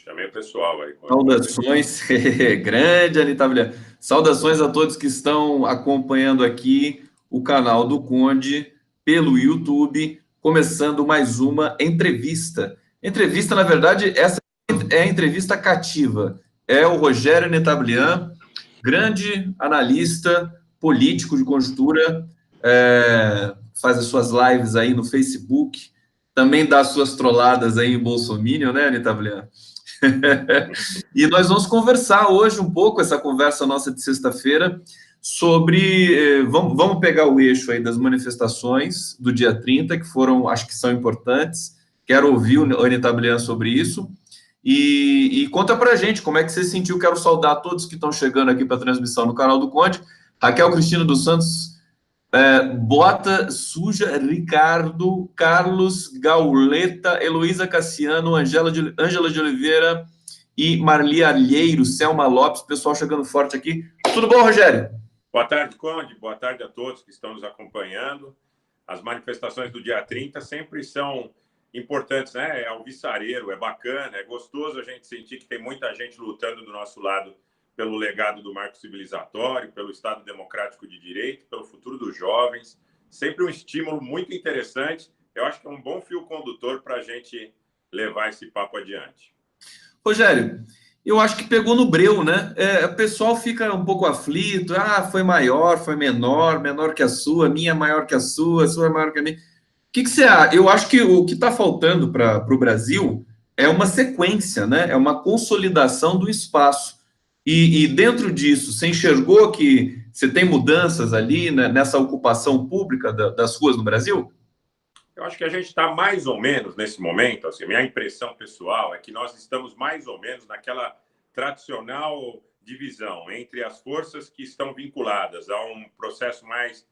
Chamei o pessoal aí. Saudações, grande Anitta Vilhena. Saudações a todos que estão acompanhando aqui o canal do Conde pelo YouTube, começando mais uma entrevista. Entrevista, na verdade, essa é a entrevista cativa. É o Rogério Netablian, grande analista político de conjuntura, faz as suas lives aí no Facebook, também dá as suas trolladas aí em Bolsominion, né, Netablian? E nós vamos conversar hoje um pouco, essa conversa nossa de sexta-feira, sobre... Vamos pegar o eixo aí das manifestações do dia 30, que foram, acho que são importantes. Quero ouvir o Anitta sobre isso. E conta pra gente como é que você sentiu. Quero saudar todos que estão chegando aqui para a transmissão no canal do Conde. Raquel Cristina dos Santos, Bota Suja, Ricardo, Carlos, Gauleta, Heloísa Cassiano, Ângela de Oliveira e Marli Alheiro, Selma Lopes, pessoal chegando forte aqui. Tudo bom, Rogério? Boa tarde, Conde. Boa tarde a todos que estão nos acompanhando. As manifestações do dia 30 sempre são importantes, né? É alvissareiro, é bacana, é gostoso a gente sentir que tem muita gente lutando do nosso lado pelo legado do marco civilizatório, pelo Estado Democrático de Direito, pelo futuro dos jovens. Sempre um estímulo muito interessante. Eu acho que é um bom fio condutor para a gente levar esse papo adiante. Rogério, eu acho que pegou no breu, né? O pessoal fica um pouco aflito. Foi maior, foi menor, menor que a sua, minha é maior que a sua é maior que a minha. O que você acha? Eu acho que o que está faltando para o Brasil é uma sequência, né? É uma consolidação do espaço. E dentro disso, você enxergou que você tem mudanças ali, né, nessa ocupação pública das ruas no Brasil? Eu acho que a gente está mais ou menos nesse momento, assim, minha impressão pessoal é que nós estamos mais ou menos naquela tradicional divisão entre as forças que estão vinculadas a um processo mais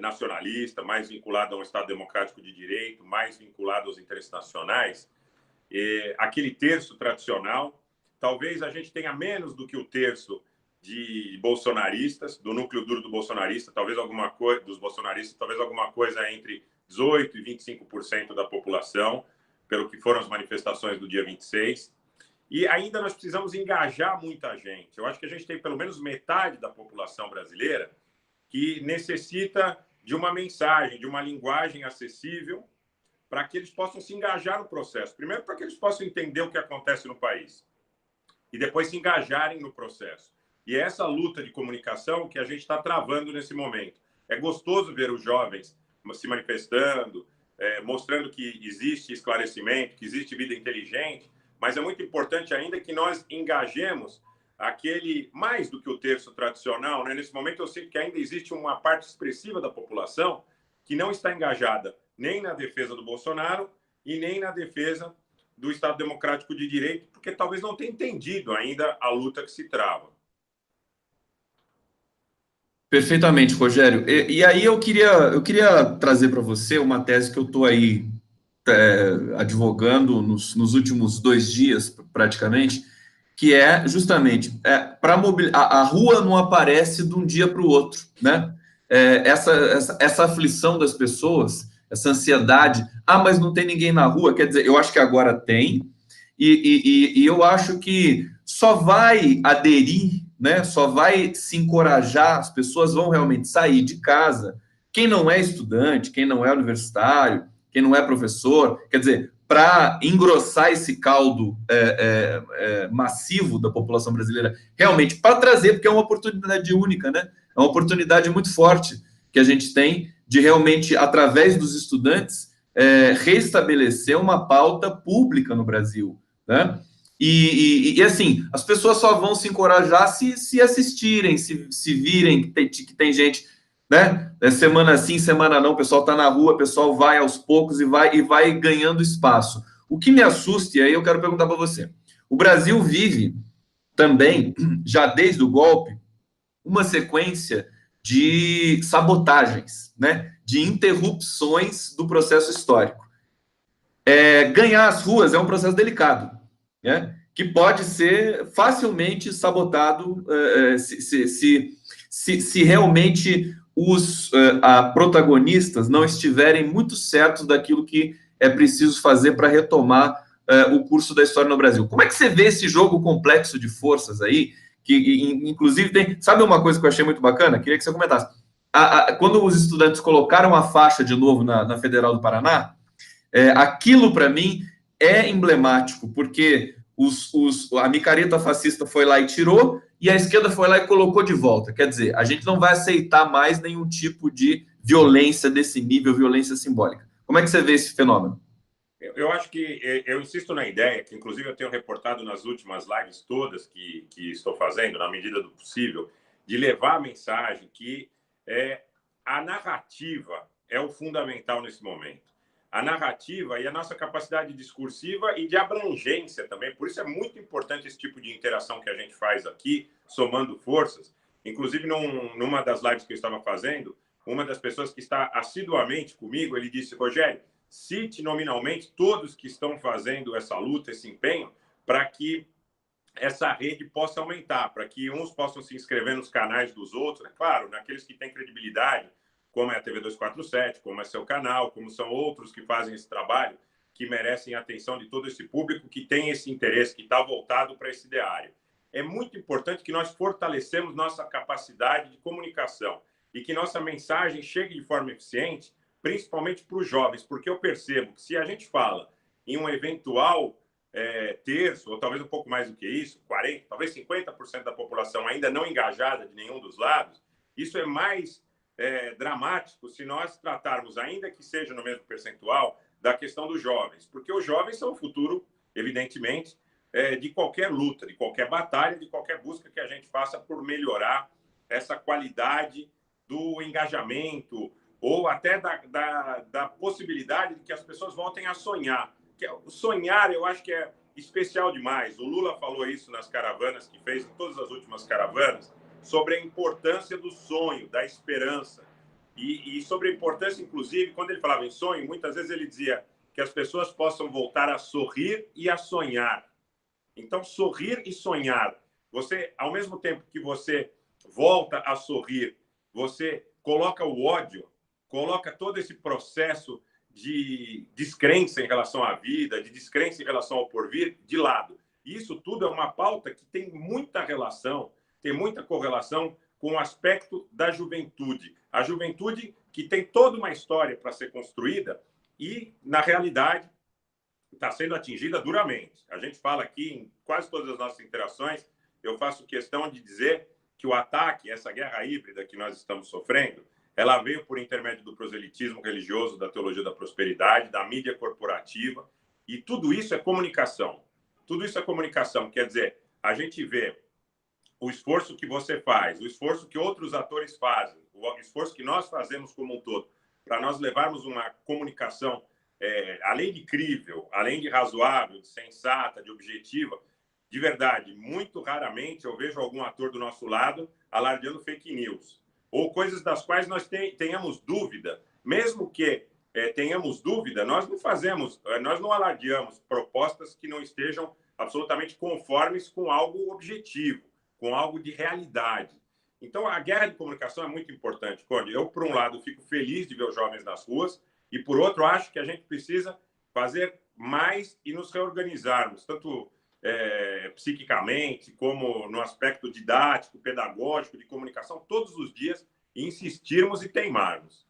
nacionalista, mais vinculado a um Estado democrático de direito, mais vinculado aos interesses nacionais, aquele terço tradicional. Talvez a gente tenha menos do que o terço de bolsonaristas, do núcleo duro do bolsonarista, talvez alguma coisa dos bolsonaristas, talvez alguma coisa entre 18% e 25% da população, pelo que foram as manifestações do dia 26. E ainda nós precisamos engajar muita gente. Eu acho que a gente tem pelo menos metade da população brasileira que necessita de uma mensagem, de uma linguagem acessível, para que eles possam se engajar no processo. Primeiro, para que eles possam entender o que acontece no país. E depois se engajarem no processo. E é essa luta de comunicação que a gente está travando nesse momento. É gostoso ver os jovens se manifestando, mostrando que existe esclarecimento, que existe vida inteligente, mas é muito importante ainda que nós engajemos aquele, mais do que o terço tradicional, né? Nesse momento eu sinto que ainda existe uma parte expressiva da população que não está engajada nem na defesa do Bolsonaro e nem na defesa do Estado Democrático de Direito, porque talvez não tenha entendido ainda a luta que se trava. Perfeitamente, Rogério. E aí eu queria trazer para você uma tese que eu estou aí advogando nos últimos 2 dias, praticamente, que é justamente a rua não aparece de um dia para o outro, né? Essa aflição das pessoas, essa ansiedade, mas não tem ninguém na rua, quer dizer, eu acho que agora tem, e eu acho que só vai aderir, né, só vai se encorajar, as pessoas vão realmente sair de casa, quem não é estudante, quem não é universitário, quem não é professor, quer dizer, para engrossar esse caldo massivo da população brasileira, realmente, para trazer, porque é uma oportunidade única, né? É uma oportunidade muito forte que a gente tem de realmente, através dos estudantes, restabelecer uma pauta pública no Brasil, né? E assim, as pessoas só vão se encorajar se assistirem, se virem que tem gente, né? Semana sim, semana não, o pessoal está na rua, o pessoal vai aos poucos e vai ganhando espaço. O que me assusta, e aí eu quero perguntar para você, o Brasil vive também, já desde o golpe, uma sequência de sabotagens, né? De interrupções do processo histórico. Ganhar as ruas é um processo delicado, né? Que pode ser facilmente sabotado se realmente os protagonistas não estiverem muito certos daquilo que é preciso fazer para retomar o curso da história no Brasil. Como é que você vê esse jogo complexo de forças aí, que inclusive tem... Sabe uma coisa que eu achei muito bacana? Queria que você comentasse. Quando os estudantes colocaram a faixa de novo na Federal do Paraná, aquilo, para mim, é emblemático, porque a micareta fascista foi lá e tirou, e a esquerda foi lá e colocou de volta. Quer dizer, a gente não vai aceitar mais nenhum tipo de violência desse nível, violência simbólica. Como é que você vê esse fenômeno? Eu acho que eu insisto na ideia, que inclusive eu tenho reportado nas últimas lives todas que estou fazendo, na medida do possível, de levar a mensagem que a narrativa é o fundamental nesse momento. A narrativa e a nossa capacidade discursiva e de abrangência também. Por isso é muito importante esse tipo de interação que a gente faz aqui, somando forças. Inclusive, numa das lives que eu estava fazendo, uma das pessoas que está assiduamente comigo, ele disse: Rogério, cite nominalmente todos que estão fazendo essa luta, esse empenho, para que essa rede possa aumentar, para que uns possam se inscrever nos canais dos outros, é claro, naqueles que têm credibilidade, como é a TV 247, como é seu canal, como são outros que fazem esse trabalho, que merecem a atenção de todo esse público que tem esse interesse, que está voltado para esse ideário. É muito importante que nós fortalecemos nossa capacidade de comunicação e que nossa mensagem chegue de forma eficiente, principalmente para os jovens, porque eu percebo que se a gente fala em um eventual terço, ou talvez um pouco mais do que isso, 40%, talvez 50% da população ainda não engajada de nenhum dos lados, isso é mais dramático se nós tratarmos, ainda que seja no mesmo percentual, da questão dos jovens, porque os jovens são o futuro, evidentemente, de qualquer luta, de qualquer batalha, de qualquer busca que a gente faça por melhorar essa qualidade do engajamento, ou até da possibilidade de que as pessoas voltem a sonhar. Sonhar, eu acho que é especial demais. O Lula falou isso nas caravanas que fez, em todas as últimas caravanas, sobre a importância do sonho, da esperança. E sobre a importância, inclusive, quando ele falava em sonho, muitas vezes ele dizia que as pessoas possam voltar a sorrir e a sonhar. Então, sorrir e sonhar. Você, ao mesmo tempo que você volta a sorrir, você coloca o ódio, coloca todo esse processo de descrença em relação à vida, de descrença em relação ao porvir, de lado. Isso tudo é uma pauta que tem muita relação, tem muita correlação com o aspecto da juventude. A juventude que tem toda uma história para ser construída e, na realidade, está sendo atingida duramente. A gente fala aqui em quase todas as nossas interações, eu faço questão de dizer que o ataque, essa guerra híbrida que nós estamos sofrendo, ela veio por intermédio do proselitismo religioso, da teologia da prosperidade, da mídia corporativa, e tudo isso é comunicação. Tudo isso é comunicação, quer dizer, a gente vê o esforço que você faz, o esforço que outros atores fazem, o esforço que nós fazemos como um todo, para nós levarmos uma comunicação, além de crível, além de razoável, de sensata, de objetiva, de verdade. Muito raramente eu vejo algum ator do nosso lado alardeando fake news, ou coisas das quais nós tenhamos dúvida. Mesmo que tenhamos dúvida, nós não alardeamos propostas que não estejam absolutamente conformes com algo objetivo, com algo de realidade. Então, a guerra de comunicação é muito importante, Conde. Eu, por um lado, fico feliz de ver os jovens nas ruas, e, por outro, acho que a gente precisa fazer mais e nos reorganizarmos, tanto psiquicamente, como no aspecto didático, pedagógico, de comunicação, todos os dias, e insistirmos e teimarmos.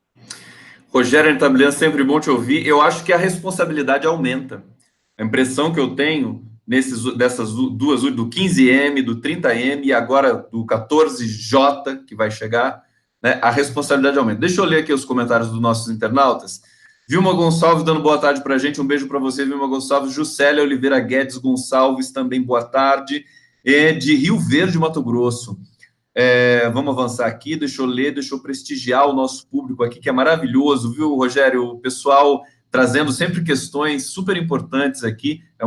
Rogério Antablian, sempre bom te ouvir. Eu acho que a responsabilidade aumenta. A impressão que eu tenho dessas duas, do 15M, do 30M e agora do 14J, que vai chegar, né, a responsabilidade aumenta. Deixa eu ler aqui os comentários dos nossos internautas. Vilma Gonçalves dando boa tarde para a gente, um beijo para você, Vilma Gonçalves. Juscelia Oliveira Guedes Gonçalves, também boa tarde. De Rio Verde, Mato Grosso. Vamos avançar aqui, deixa eu ler, deixa eu prestigiar o nosso público aqui, que é maravilhoso, viu, Rogério? O pessoal trazendo sempre questões super importantes aqui, é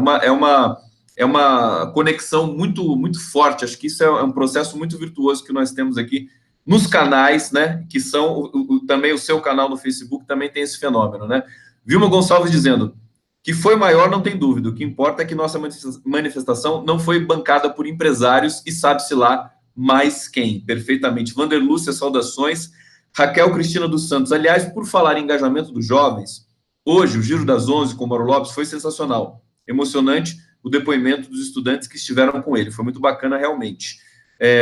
uma conexão muito, muito forte. Acho que isso é um processo muito virtuoso que nós temos aqui nos canais, né, que são também o seu canal no Facebook, também tem esse fenômeno, né? Vilma Gonçalves dizendo que foi maior, não tem dúvida, o que importa é que nossa manifestação não foi bancada por empresários e sabe-se lá mais quem, perfeitamente. Vander Lúcia, saudações. Raquel Cristina dos Santos, aliás, por falar em engajamento dos jovens, hoje o Giro das 11 com o Mauro Lopes foi sensacional. emocionante o depoimento dos estudantes que estiveram com ele. Foi muito bacana, realmente.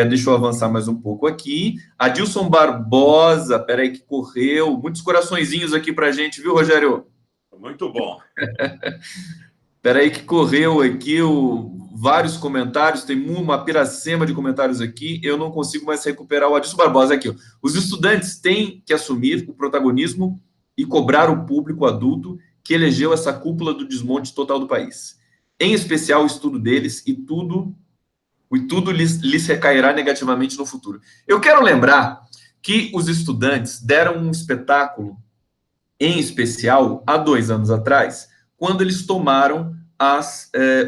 Deixa eu avançar mais um pouco aqui. Adilson Barbosa, peraí que correu. Muitos coraçõezinhos aqui para a gente, viu, Rogério? Muito bom. Peraí que correu aqui vários comentários, tem uma piracema de comentários aqui, eu não consigo mais recuperar o Adilson Barbosa aqui. Ó. Os estudantes têm que assumir o protagonismo e cobrar o público adulto que elegeu essa cúpula do desmonte total do país. Em especial o estudo deles e tudo lhes recairá negativamente no futuro. Eu quero lembrar que os estudantes deram um espetáculo, em especial, há 2 anos atrás, quando eles tomaram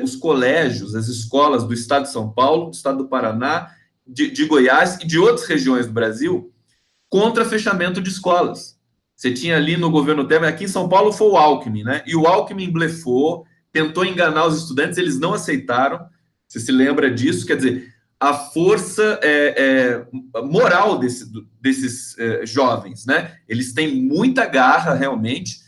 os colégios, as escolas do estado de São Paulo, do estado do Paraná, de Goiás e de outras regiões do Brasil, contra fechamento de escolas. Você tinha ali no governo Temer, aqui em São Paulo foi o Alckmin, né? E o Alckmin blefou, tentou enganar os estudantes, eles não aceitaram. Você se lembra disso? Quer dizer, a força moral desses jovens, né? Eles têm muita garra, realmente.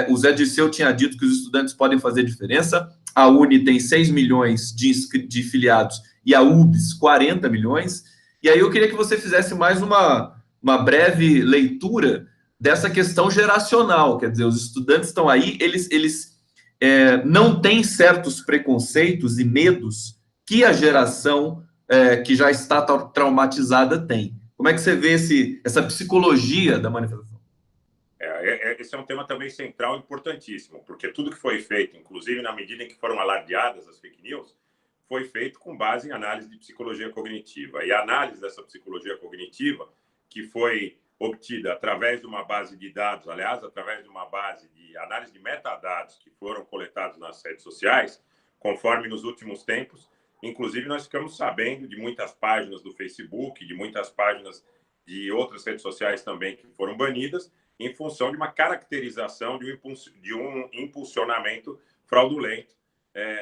O Zé Dirceu tinha dito que os estudantes podem fazer diferença. A Uni tem 6 milhões de filiados e a UBS 40 milhões. E aí eu queria que você fizesse mais uma breve leitura dessa questão geracional. Quer dizer, os estudantes estão aí, eles não têm certos preconceitos e medos que a geração que já está traumatizada tem. Como é que você vê essa psicologia da manifestação? Esse é um tema também central, importantíssimo, porque tudo que foi feito, inclusive na medida em que foram alardeadas as fake news, foi feito com base em análise de psicologia cognitiva. E a análise dessa psicologia cognitiva, que foi obtida através de uma base de dados, aliás, através de uma base de análise de metadados que foram coletados nas redes sociais, conforme nos últimos tempos, inclusive nós ficamos sabendo de muitas páginas do Facebook, de muitas páginas de outras redes sociais também que foram banidas, em função de uma caracterização de um impulsionamento fraudulento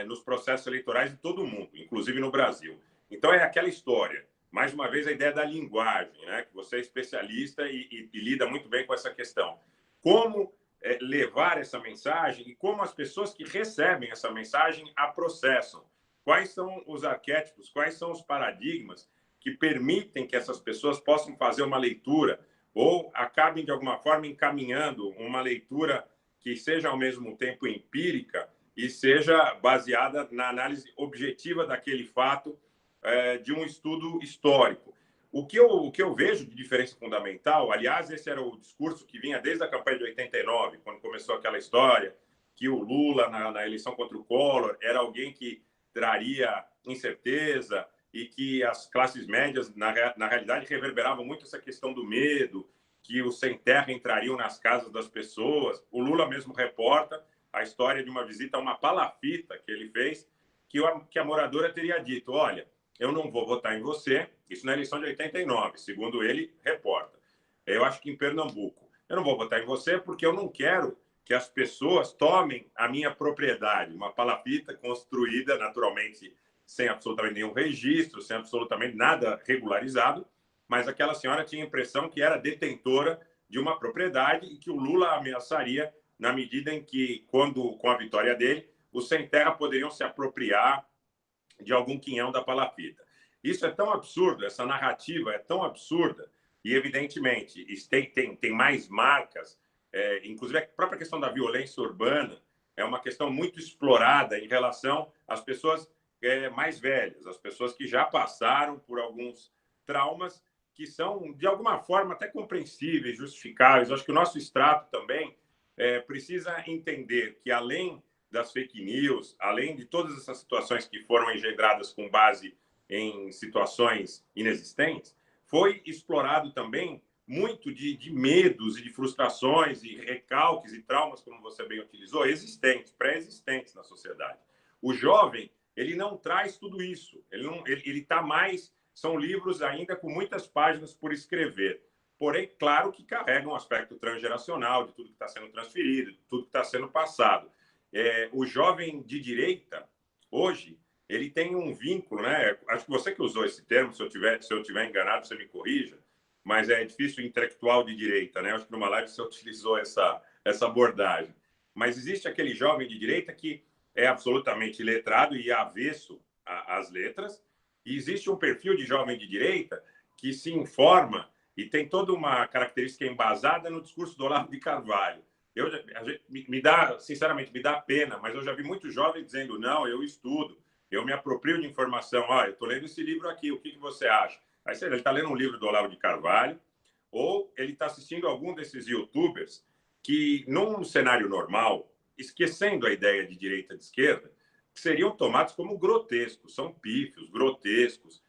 nos processos eleitorais de todo o mundo, inclusive no Brasil. Então, é aquela história. Mais uma vez, a ideia da linguagem, né? Que você é especialista e lida muito bem com essa questão. Como levar essa mensagem e como as pessoas que recebem essa mensagem a processam. Quais são os arquétipos, quais são os paradigmas que permitem que essas pessoas possam fazer uma leitura ou acabem, de alguma forma, encaminhando uma leitura que seja, ao mesmo tempo, empírica e seja baseada na análise objetiva daquele fato de um estudo histórico. O que eu vejo de diferença fundamental, aliás, esse era o discurso que vinha desde a campanha de 89, quando começou aquela história que o Lula, na eleição contra o Collor, era alguém que traria incerteza, e que as classes médias, na realidade, reverberavam muito essa questão do medo, que os sem-terra entrariam nas casas das pessoas. O Lula mesmo reporta a história de uma visita a uma palafita que ele fez, que a moradora teria dito, olha, eu não vou votar em você, isso na eleição de 89, segundo ele, reporta. Eu acho que em Pernambuco. Eu não vou votar em você porque eu não quero que as pessoas tomem a minha propriedade, uma palafita construída, naturalmente, sem absolutamente nenhum registro, sem absolutamente nada regularizado, mas aquela senhora tinha a impressão que era detentora de uma propriedade e que o Lula ameaçaria na medida em que, com a vitória dele, os sem-terra poderiam se apropriar de algum quinhão da palafita. Isso é tão absurdo, essa narrativa é tão absurda, e, evidentemente, tem mais marcas, inclusive a própria questão da violência urbana é uma questão muito explorada em relação às pessoas mais velhas, as pessoas que já passaram por alguns traumas que são, de alguma forma, até compreensíveis, justificáveis. Acho que o nosso extrato também precisa entender que, além das fake news, além de todas essas situações que foram engendradas com base em situações inexistentes, foi explorado também muito de medos e de frustrações e recalques e traumas, como você bem utilizou, existentes, pré-existentes na sociedade. O jovem, ele não traz tudo isso. Ele está mais... São livros ainda com muitas páginas por escrever. Porém, claro que carregam um aspecto transgeracional de tudo que está sendo transferido, de tudo que está sendo passado. O jovem de direita, hoje, ele tem um vínculo, né? Acho que você que usou esse termo, se eu tiver enganado, você me corrija, mas é difícil intelectual de direita, né? Acho que numa live você utilizou essa abordagem. Mas existe aquele jovem de direita que é absolutamente letrado e avesso às letras, e existe um perfil de jovem de direita que se informa e tem toda uma característica embasada no discurso do Olavo de Carvalho. Me dá, sinceramente, me dá pena, mas eu já vi muitos jovens dizendo, não, eu estudo, eu me aproprio de informação, eu estou lendo esse livro aqui, o que você acha? Aí ele está lendo um livro do Olavo de Carvalho, ou ele está assistindo algum desses youtubers que, num cenário normal, esquecendo a ideia de direita e de esquerda, seriam tomados como grotescos, são pífios, grotescos,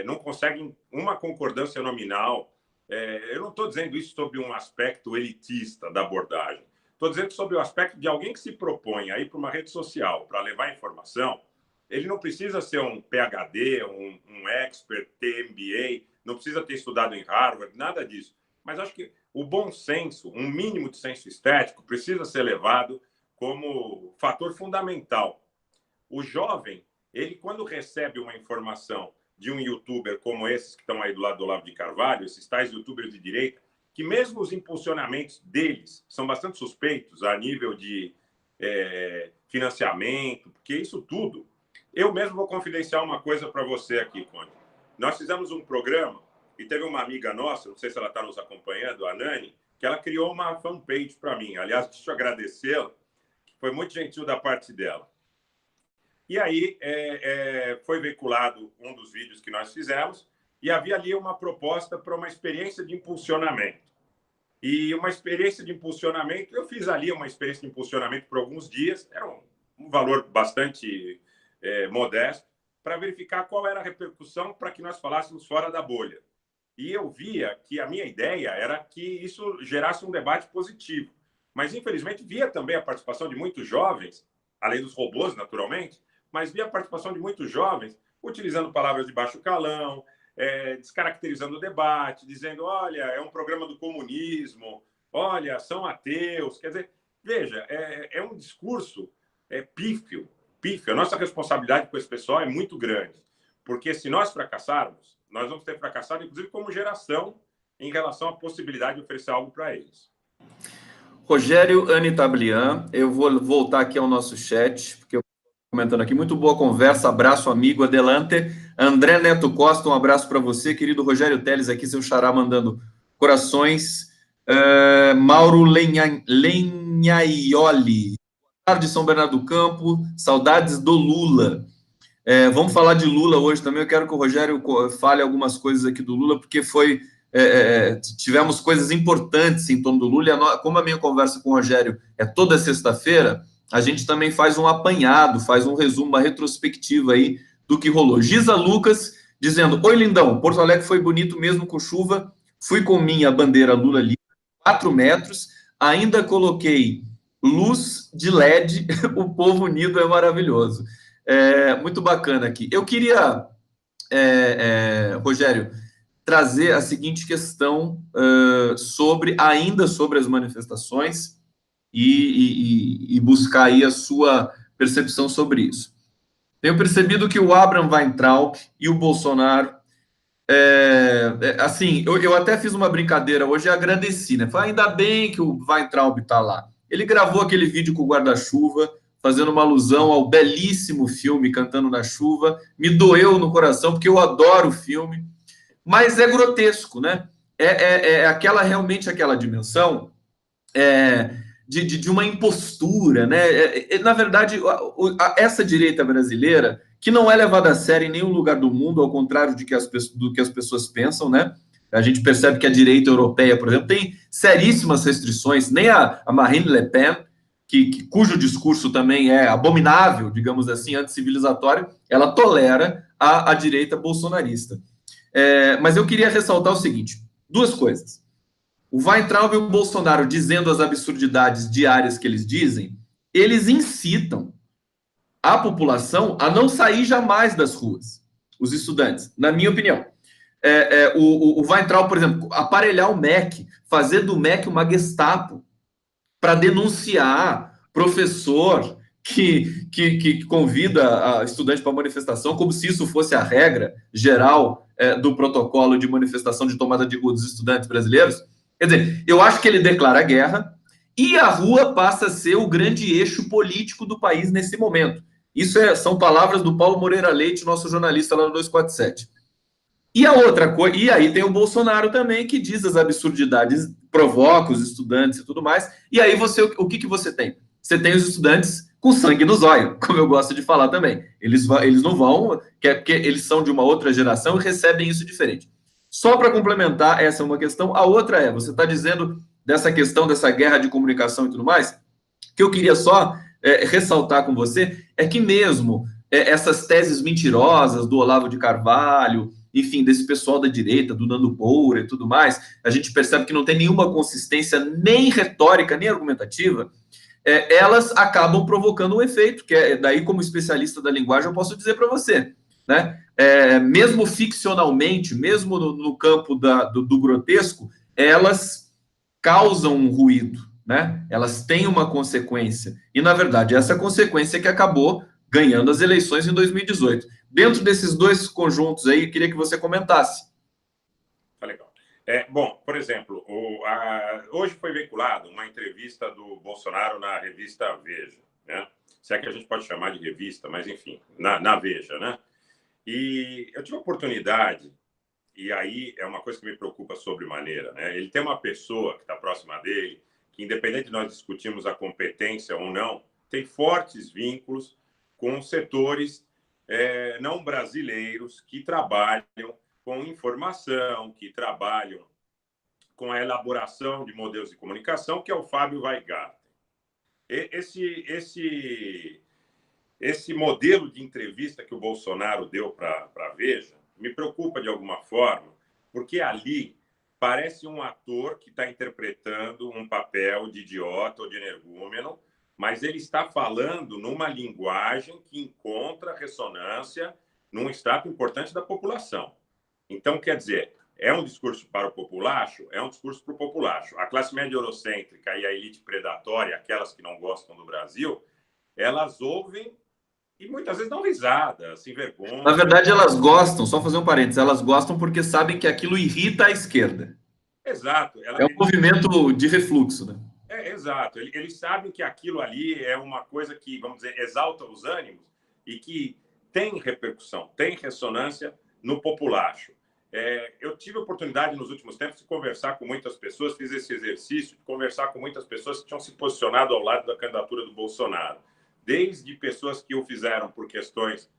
não conseguem uma concordância nominal. Eu não estou dizendo isso sob um aspecto elitista da abordagem, estou dizendo sobre o aspecto de alguém que se propõe a ir para uma rede social para levar informação. Ele não precisa ser um PhD, um expert, ter MBA, não precisa ter estudado em Harvard, nada disso. Mas acho que o bom senso, um mínimo de senso estético, precisa ser levado como fator fundamental. O jovem, ele quando recebe uma informação de um youtuber como esses que estão aí do lado do Olavo de Carvalho, esses tais youtubers de direita, que mesmo os impulsionamentos deles são bastante suspeitos a nível de financiamento, porque isso tudo... Eu mesmo vou confidenciar uma coisa para você aqui, Conde. Nós fizemos um programa e teve uma amiga nossa, não sei se ela está nos acompanhando, a Nani, que ela criou uma fanpage para mim. Aliás, deixa eu agradecê-la, foi muito gentil da parte dela. E aí foi veiculado um dos vídeos que nós fizemos e havia ali uma proposta para uma experiência de impulsionamento. E uma experiência de impulsionamento, eu fiz ali uma experiência de impulsionamento por alguns dias, era um valor bastante modesto, para verificar qual era a repercussão para que nós falássemos fora da bolha. E eu via que a minha ideia era que isso gerasse um debate positivo. Mas, infelizmente, via também a participação de muitos jovens, além dos robôs, naturalmente, mas via a participação de muitos jovens utilizando palavras de baixo calão, descaracterizando o debate, dizendo, olha, é um programa do comunismo, olha, são ateus. Quer dizer, veja, é um discurso pífio. A nossa responsabilidade com esse pessoal é muito grande, porque se nós fracassarmos, nós vamos ter fracassado, inclusive como geração, em relação à possibilidade de oferecer algo para eles. Rogério Anitablian, eu vou voltar aqui ao nosso chat, porque eu estou comentando aqui, muito boa conversa, abraço, amigo, adelante. André Neto Costa, um abraço para você, querido Rogério Teles, aqui, seu xará, mandando corações. Mauro Lenhaioli, de São Bernardo do Campo, saudades do Lula. Vamos falar de Lula hoje também. Eu quero que o Rogério fale algumas coisas aqui do Lula, porque tivemos coisas importantes em torno do Lula. E como a minha conversa com o Rogério é toda sexta-feira, a gente também faz um apanhado, faz um resumo, uma retrospectiva aí do que rolou. Giza Lucas dizendo: oi, lindão, Porto Alegre foi bonito mesmo com chuva. Fui com minha bandeira Lula livre, 4 metros, ainda coloquei luz de LED, o povo unido é maravilhoso. Muito bacana aqui. Eu queria, Rogério, trazer a seguinte questão ainda sobre as manifestações e buscar aí a sua percepção sobre isso. Tenho percebido que o Abraham Weintraub e o Bolsonaro, assim, eu até fiz uma brincadeira hoje e agradeci, né? Falei, ainda bem que o Weintraub está lá. Ele gravou aquele vídeo com o guarda-chuva, fazendo uma alusão ao belíssimo filme Cantando na Chuva. Me doeu no coração, porque eu adoro o filme. Mas é grotesco, né? Realmente aquela dimensão de uma impostura, né? Na verdade, essa direita brasileira, que não é levada a sério em nenhum lugar do mundo, ao contrário do que as pessoas pensam, né? A gente percebe que a direita europeia, por exemplo, tem seríssimas restrições, nem a Marine Le Pen, cujo discurso também é abominável, digamos assim, anticivilizatório, ela tolera a direita bolsonarista. Mas eu queria ressaltar o seguinte, 2 coisas. O Weintraub e o Bolsonaro, dizendo as absurdidades diárias que eles dizem, eles incitam a população a não sair jamais das ruas, os estudantes, na minha opinião. O Weintraub, por exemplo, aparelhar o MEC, fazer do MEC uma Gestapo para denunciar professor que convida a estudante para manifestação, como se isso fosse a regra geral do protocolo de manifestação de tomada de rua dos estudantes brasileiros. Quer dizer, eu acho que ele declara guerra e a rua passa a ser o grande eixo político do país nesse momento. Isso são palavras do Paulo Moreira Leite, nosso jornalista lá no 247. E a outra coisa, e aí tem o Bolsonaro também, que diz as absurdidades, provoca os estudantes e tudo mais. E aí o que você tem? Você tem os estudantes com sangue no zóio, como eu gosto de falar também. Eles não vão, porque eles são de uma outra geração e recebem isso diferente. Só para complementar, essa é uma questão. A outra você está dizendo dessa questão dessa guerra de comunicação e tudo mais, que eu queria só ressaltar com você, é que mesmo essas teses mentirosas do Olavo de Carvalho, enfim, desse pessoal da direita, do Nando Moura e tudo mais, a gente percebe que não tem nenhuma consistência nem retórica, nem argumentativa, elas acabam provocando um efeito, que é daí, como especialista da linguagem, eu posso dizer para você, né? Mesmo ficcionalmente, mesmo no campo do grotesco, elas causam um ruído, né? Elas têm uma consequência. E, na verdade, essa consequência que acabou ganhando as eleições em 2018. Dentro desses dois conjuntos aí, queria que você comentasse. Tá legal. Bom, por exemplo, hoje foi veiculada uma entrevista do Bolsonaro na revista Veja, né? Se é que a gente pode chamar de revista, mas enfim, na Veja, né? E eu tive a oportunidade, e aí é uma coisa que me preocupa sobremaneira, né? Ele tem uma pessoa que está próxima dele, que independente de nós discutirmos a competência ou não, tem fortes vínculos com setores não brasileiros que trabalham com informação, que trabalham com a elaboração de modelos de comunicação, que é o Fábio Weingarten. Esse modelo de entrevista que o Bolsonaro deu para a Veja me preocupa de alguma forma, porque ali parece um ator que está interpretando um papel de idiota ou de energúmeno, mas ele está falando numa linguagem que encontra ressonância num extrato importante da população. Então, quer dizer, é um discurso para o populacho? É um discurso para o populacho. A classe média eurocêntrica e a elite predatória, aquelas que não gostam do Brasil, elas ouvem e muitas vezes dão risada, se envergonham. Na verdade, elas gostam, só fazer um parênteses, elas gostam porque sabem que aquilo irrita a esquerda. Exato. É um movimento de refluxo, né? Exato. Eles sabem que aquilo ali é uma coisa que, vamos dizer, exalta os ânimos e que tem repercussão, tem ressonância no populacho. Eu tive a oportunidade nos últimos tempos de conversar com muitas pessoas, fiz esse exercício de conversar com muitas pessoas que tinham se posicionado ao lado da candidatura do Bolsonaro, desde pessoas que o fizeram por questões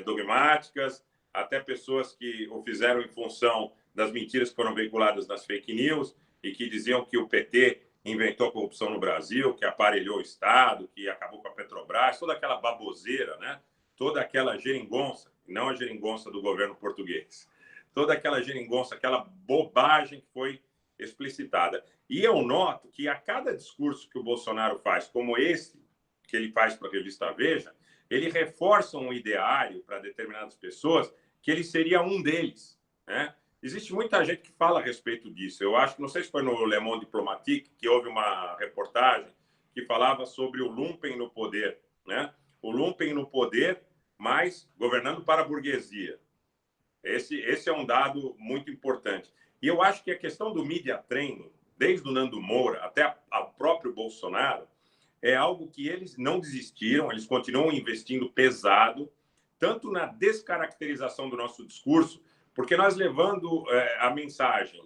dogmáticas, até pessoas que o fizeram em função das mentiras que foram veiculadas nas fake news e que diziam que o PT inventou a corrupção no Brasil, que aparelhou o Estado, que acabou com a Petrobras, toda aquela baboseira, né? Toda aquela geringonça, não a geringonça do governo português, toda aquela geringonça, aquela bobagem que foi explicitada. E eu noto que a cada discurso que o Bolsonaro faz, como esse que ele faz para a revista Veja, ele reforça um ideário para determinadas pessoas que ele seria um deles, né? Existe muita gente que fala a respeito disso. Eu acho que, não sei se foi no Le Monde Diplomatique, que houve uma reportagem que falava sobre o lumpen no poder, né? O lumpen no poder, mas governando para a burguesia. Esse é um dado muito importante. E eu acho que a questão do media training, desde o Nando Moura até o próprio Bolsonaro, é algo que eles não desistiram, eles continuam investindo pesado, tanto na descaracterização do nosso discurso, porque nós levando a mensagem,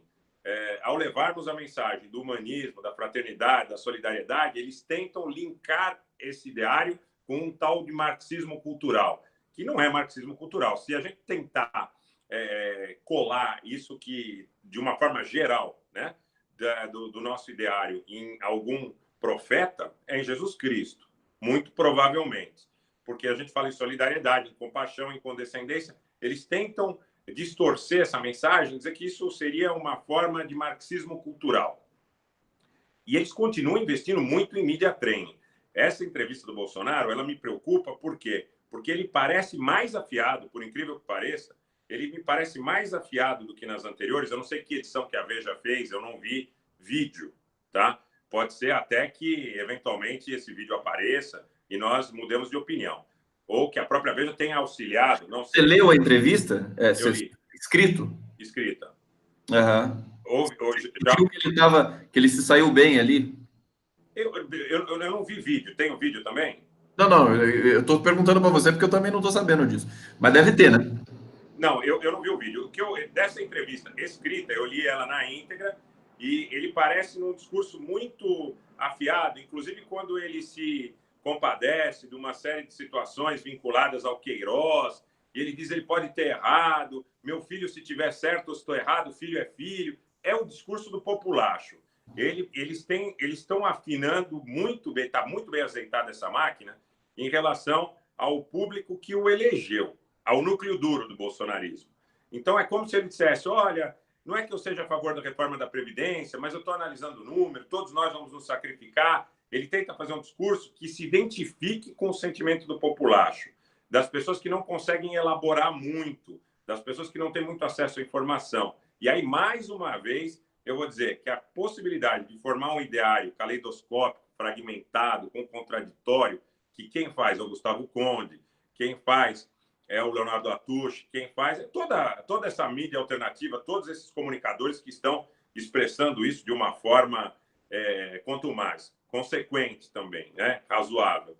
ao levarmos a mensagem do humanismo, da fraternidade, da solidariedade, eles tentam linkar esse ideário com um tal de marxismo cultural, que não é marxismo cultural. Se a gente tentar colar isso que, de uma forma geral, né, do nosso ideário em algum profeta, é em Jesus Cristo, muito provavelmente. Porque a gente fala em solidariedade, em compaixão, em condescendência, eles tentam distorcer essa mensagem, dizer que isso seria uma forma de marxismo cultural. E eles continuam investindo muito em media training. Essa entrevista do Bolsonaro, ela me preocupa, por quê? Porque ele parece mais afiado, por incrível que pareça, ele me parece mais afiado do que nas anteriores. Eu não sei que edição que a Veja fez, eu não vi vídeo, tá? Pode ser até que, eventualmente, esse vídeo apareça e nós mudemos de opinião. Ou que a própria Veja tenha auxiliado. Não sei. Você leu a entrevista? Eu li. Escrito? Escrita. Aham. Hoje, Viu que ele se saiu bem ali? Eu não vi vídeo. Tem o vídeo também? Não, não, eu estou perguntando para você porque eu também não estou sabendo disso. Mas deve ter, né? Não, eu não vi o vídeo. Dessa entrevista escrita, eu li ela na íntegra e ele parece num discurso muito afiado, inclusive quando ele se compadece de uma série de situações vinculadas ao Queiroz. Ele diz ele pode ter errado, meu filho se tiver certo ou se estou errado, filho é filho. É o discurso do populacho. Eles estão afinando muito bem, está muito bem azeitada essa máquina em relação ao público que o elegeu, ao núcleo duro do bolsonarismo. Então, é como se ele dissesse, olha, não é que eu seja a favor da reforma da Previdência, mas eu estou analisando o número, todos nós vamos nos sacrificar. Ele tenta fazer um discurso que se identifique com o sentimento do populacho, das pessoas que não conseguem elaborar muito, das pessoas que não têm muito acesso à informação. E aí, mais uma vez, eu vou dizer que a possibilidade de formar um ideário caleidoscópico, fragmentado, com contraditório, que quem faz é o Gustavo Conde, quem faz é o Leonardo Atush, quem faz é toda essa mídia alternativa, todos esses comunicadores que estão expressando isso de uma forma, quanto mais, consequente também, né? Razoável.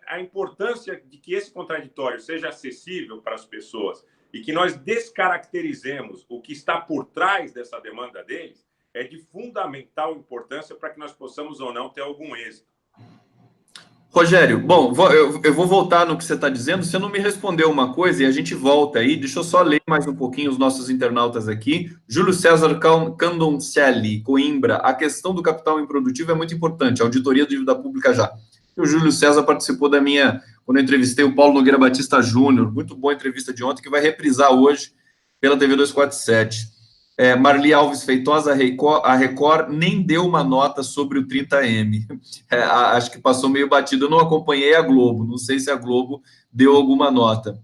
A importância de que esse contraditório seja acessível para as pessoas e que nós descaracterizemos o que está por trás dessa demanda deles é de fundamental importância para que nós possamos ou não ter algum êxito. Rogério, bom, eu vou voltar no que você está dizendo. Você não me respondeu uma coisa e a gente volta aí. Deixa eu só ler mais um pouquinho os nossos internautas aqui. Júlio César Candoncelli, Coimbra. A questão do capital improdutivo é muito importante. Auditoria de dívida pública já. O Júlio César participou da minha, quando eu entrevistei o Paulo Nogueira Batista Júnior. Muito boa entrevista de ontem, que vai reprisar hoje pela TV 247. Marli Alves Feitosa, a Record nem deu uma nota sobre o 30M. Acho que passou meio batido. Eu não acompanhei a Globo, não sei se a Globo deu alguma nota.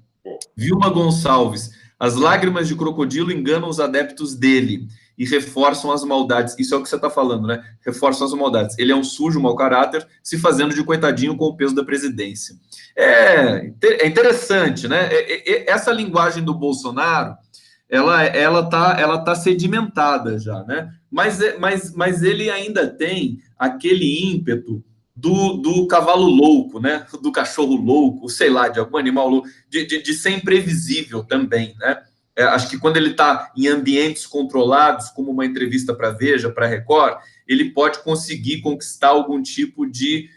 Vilma Gonçalves, as lágrimas de crocodilo enganam os adeptos dele e reforçam as maldades. Isso é o que você está falando, né? Reforçam as maldades. Ele é um sujo, mau caráter, se fazendo de coitadinho com o peso da presidência. É interessante, né? Essa linguagem do Bolsonaro, ela tá sedimentada já, né? Mas ele ainda tem aquele ímpeto do cavalo louco, né? Do cachorro louco, sei lá, de algum animal louco, de ser imprevisível também, né? Acho que quando ele está em ambientes controlados, como uma entrevista para Veja, para Record, ele pode conseguir conquistar algum tipo de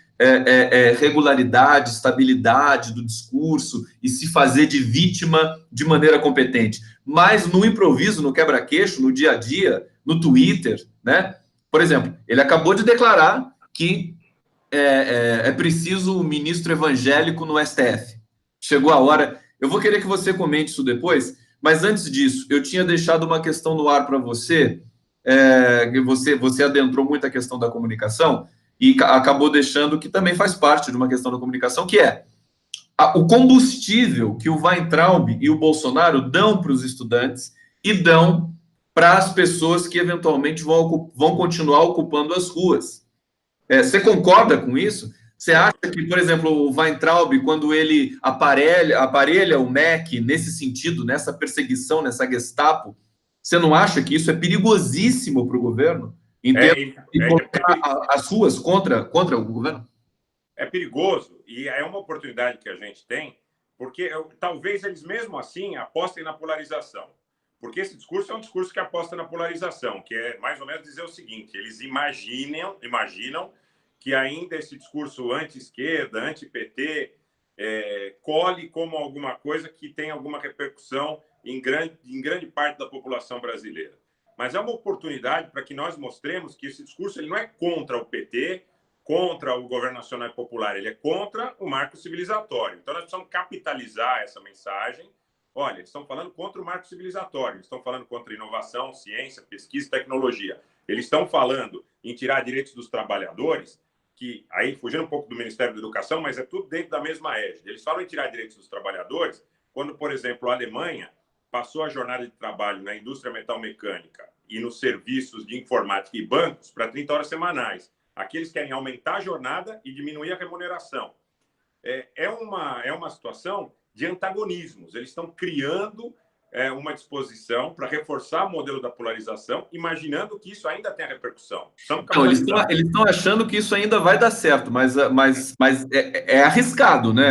regularidade, estabilidade do discurso e se fazer de vítima de maneira competente. Mas no improviso, no quebra-queixo, no dia a dia, no Twitter, né? Por exemplo, ele acabou de declarar que é preciso um ministro evangélico no STF. Chegou a hora. Eu vou querer que você comente isso depois, mas antes disso, eu tinha deixado uma questão no ar para você, que você adentrou muito a questão da comunicação e acabou deixando que também faz parte de uma questão da comunicação, que é o combustível que o Weintraub e o Bolsonaro dão para os estudantes e dão para as pessoas que eventualmente vão continuar ocupando as ruas. Você concorda com isso? Você acha que, por exemplo, o Weintraub, quando ele aparelha o MEC nesse sentido, nessa perseguição, nessa Gestapo, você não acha que isso é perigosíssimo para o governo? Em termos de colocar as ruas contra o governo? É perigoso e é uma oportunidade que a gente tem, porque talvez eles mesmo assim apostem na polarização. Porque esse discurso é um discurso que aposta na polarização, que é mais ou menos dizer o seguinte: eles imaginam que ainda esse discurso anti-esquerda, anti-PT, colhe como alguma coisa que tem alguma repercussão em grande parte da população brasileira. Mas é uma oportunidade para que nós mostremos que esse discurso ele não é contra o PT, contra o governo nacional e popular, ele é contra o marco civilizatório. Então, nós precisamos capitalizar essa mensagem. Olha, eles estão falando contra o marco civilizatório, eles estão falando contra inovação, ciência, pesquisa e tecnologia. Eles estão falando em tirar direitos dos trabalhadores, que aí, fugindo um pouco do Ministério da Educação, mas é tudo dentro da mesma égide. Eles falam em tirar direitos dos trabalhadores quando, por exemplo, a Alemanha passou a jornada de trabalho na indústria metalmecânica e nos serviços de informática e bancos para 30 horas semanais. Aqui eles querem aumentar a jornada e diminuir a remuneração. É uma situação de antagonismos. Eles estão criando uma disposição para reforçar o modelo da polarização, imaginando que isso ainda tem repercussão. Então, eles estão achando que isso ainda vai dar certo, mas é arriscado, né,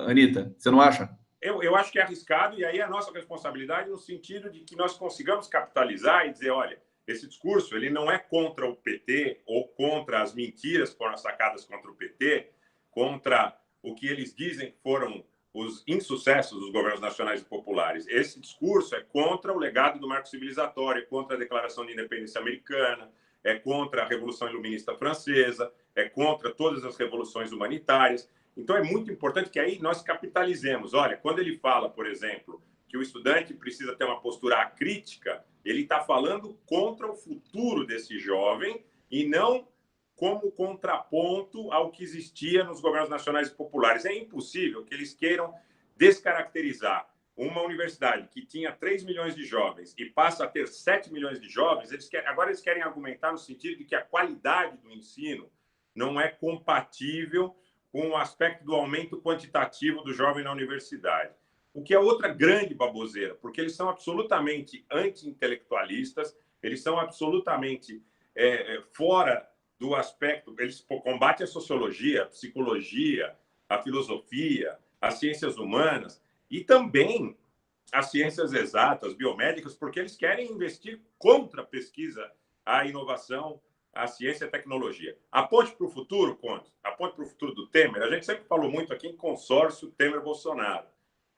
Anitta? Você não acha? Eu acho que é arriscado, e aí é a nossa responsabilidade no sentido de que nós consigamos capitalizar e dizer, olha, esse discurso ele não é contra o PT ou contra as mentiras que foram sacadas contra o PT, contra o que eles dizem que foram os insucessos dos governos nacionais e populares. Esse discurso é contra o legado do marco civilizatório, é contra a Declaração de Independência Americana, é contra a Revolução Iluminista Francesa, é contra todas as revoluções humanitárias. Então, é muito importante que aí nós capitalizemos. Olha, quando ele fala, por exemplo, que o estudante precisa ter uma postura acrítica, ele está falando contra o futuro desse jovem e não como contraponto ao que existia nos governos nacionais e populares. É impossível que eles queiram descaracterizar uma universidade que tinha 3 milhões de jovens e passa a ter 7 milhões de jovens. Agora eles querem argumentar no sentido de que a qualidade do ensino não é compatível com o aspecto do aumento quantitativo do jovem na universidade. O que é outra grande baboseira, porque eles são absolutamente anti-intelectualistas, eles são absolutamente fora do aspecto, eles combatem a sociologia, a psicologia, a filosofia, as ciências humanas e também as ciências exatas, biomédicas, porque eles querem investir contra a pesquisa, a inovação, a ciência e a tecnologia. A ponte para o futuro, Conde, a ponte para o futuro do Temer, a gente sempre falou muito aqui em consórcio Temer-Bolsonaro.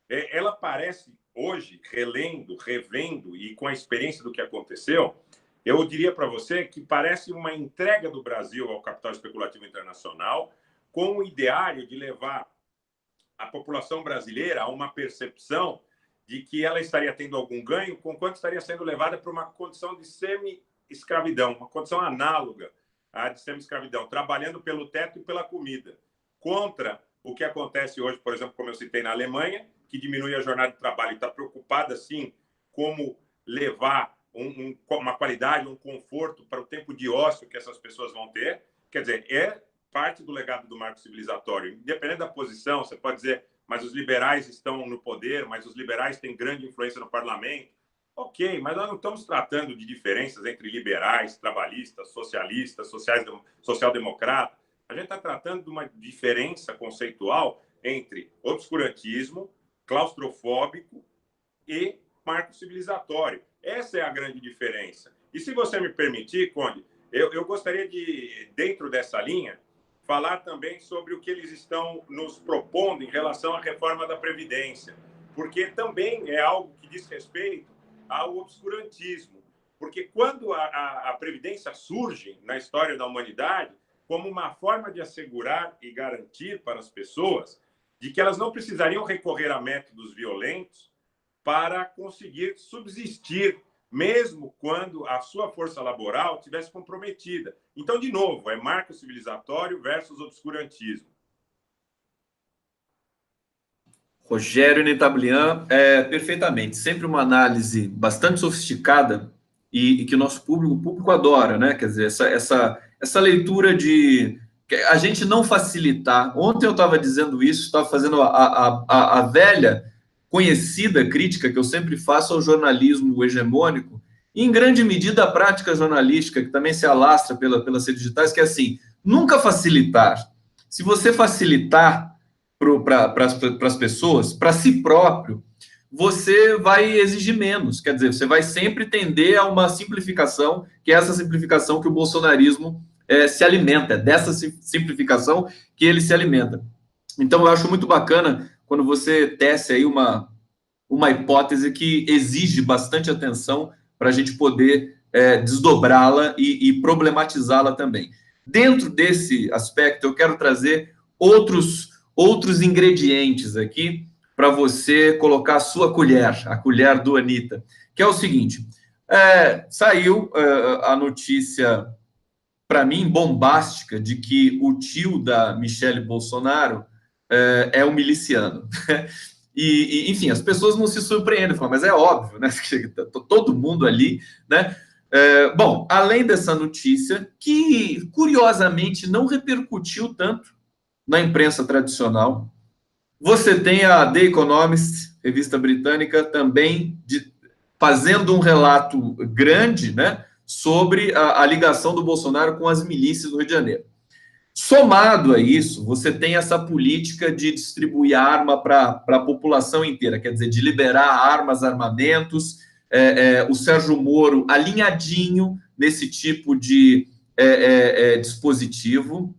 Ela parece, hoje, relendo, revendo e com a experiência do que aconteceu, eu diria para você que parece uma entrega do Brasil ao capital especulativo internacional com o ideário de levar a população brasileira a uma percepção de que ela estaria tendo algum ganho, conquanto estaria sendo levada para uma condição de semi-escravidão, uma condição análoga à de semi-escravidão, trabalhando pelo teto e pela comida, contra o que acontece hoje, por exemplo, como eu citei na Alemanha, que diminui a jornada de trabalho e está preocupada, sim, como levar uma qualidade, um conforto para o tempo de ócio que essas pessoas vão ter. Quer dizer, é parte do legado do marco civilizatório. Independente da posição, você pode dizer, mas os liberais estão no poder, mas os liberais têm grande influência no parlamento. Ok, mas nós não estamos tratando de diferenças entre liberais, trabalhistas, socialistas, social-democratas. A gente está tratando de uma diferença conceitual entre obscurantismo, claustrofóbico e marco civilizatório. Essa é a grande diferença. E se você me permitir, Conde, eu gostaria de, dentro dessa linha, falar também sobre o que eles estão nos propondo em relação à reforma da Previdência, porque também é algo que diz respeito ao obscurantismo. Porque quando a Previdência surge na história da humanidade como uma forma de assegurar e garantir para as pessoas de que elas não precisariam recorrer a métodos violentos para conseguir subsistir, mesmo quando a sua força laboral estivesse comprometida. Então, de novo, é marco civilizatório versus obscurantismo. Rogério Netablian, perfeitamente. Sempre uma análise bastante sofisticada e que o nosso público adora, né? Quer dizer, essa leitura de a gente não facilitar. Ontem eu estava dizendo isso, estava fazendo a velha conhecida crítica que eu sempre faço ao jornalismo hegemônico, e em grande medida a prática jornalística, que também se alastra pelas redes digitais, que é assim, nunca facilitar. Se você facilitar para as pessoas, para si próprio, você vai exigir menos. Quer dizer, você vai sempre tender a uma simplificação, que é essa simplificação que o bolsonarismo se alimenta, é dessa simplificação que ele se alimenta. Então, eu acho muito bacana quando você tece aí uma hipótese que exige bastante atenção para a gente poder desdobrá-la e problematizá-la também. Dentro desse aspecto, eu quero trazer outros ingredientes aqui para você colocar a sua colher, a colher do Anitta, que é o seguinte, saiu a notícia, para mim, bombástica, de que o tio da Michele Bolsonaro é um miliciano. E, enfim, as pessoas não se surpreendem, falam, mas é óbvio, né? Todo mundo ali, né? Bom, além dessa notícia, que curiosamente não repercutiu tanto na imprensa tradicional, Você tem a The Economist, revista britânica, também fazendo um relato grande, né, sobre a ligação do Bolsonaro com as milícias do Rio de Janeiro. Somado a isso, você tem essa política de distribuir arma para a população inteira, quer dizer, de liberar armas, armamentos, o Sérgio Moro alinhadinho nesse tipo de dispositivo.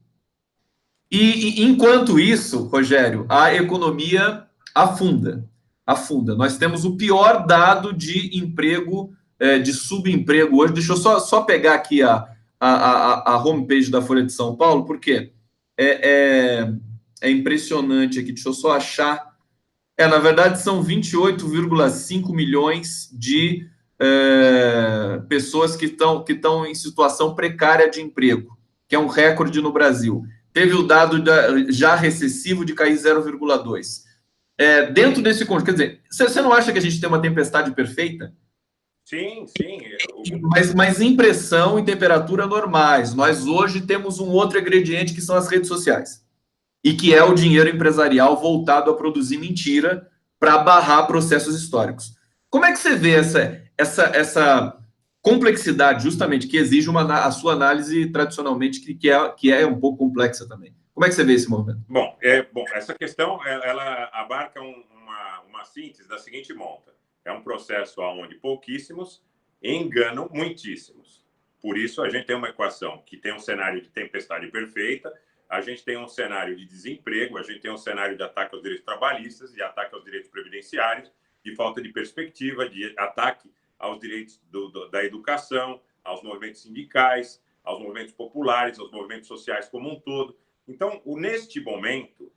E enquanto isso, Rogério, a economia afunda. Afunda. Nós temos o pior dado de emprego, de subemprego hoje. Deixa eu só pegar aqui a homepage da Folha de São Paulo, porque é impressionante aqui. Deixa eu só achar. Na verdade, são 28,5 milhões de pessoas que estão em situação precária de emprego, que é um recorde no Brasil. Teve o dado já recessivo de cair 0,2. Dentro desse conjunto, quer dizer, você não acha que a gente tem uma tempestade perfeita? Sim, sim. Mas em pressão e temperatura normais. Nós hoje temos um outro ingrediente que são as redes sociais. E que é o dinheiro empresarial voltado a produzir mentira para barrar processos históricos. Como é que você vê essa complexidade, justamente, que exige a sua análise tradicionalmente, que é um pouco complexa também? Como é que você vê esse movimento? Bom, essa questão ela abarca uma síntese da seguinte monta. É um processo onde pouquíssimos enganam muitíssimos. Por isso, a gente tem uma equação que tem um cenário de tempestade perfeita, a gente tem um cenário de desemprego, a gente tem um cenário de ataque aos direitos trabalhistas, de ataque aos direitos previdenciários, de falta de perspectiva, de ataque aos direitos da educação, aos movimentos sindicais, aos movimentos populares, aos movimentos sociais como um todo. Então, neste momento,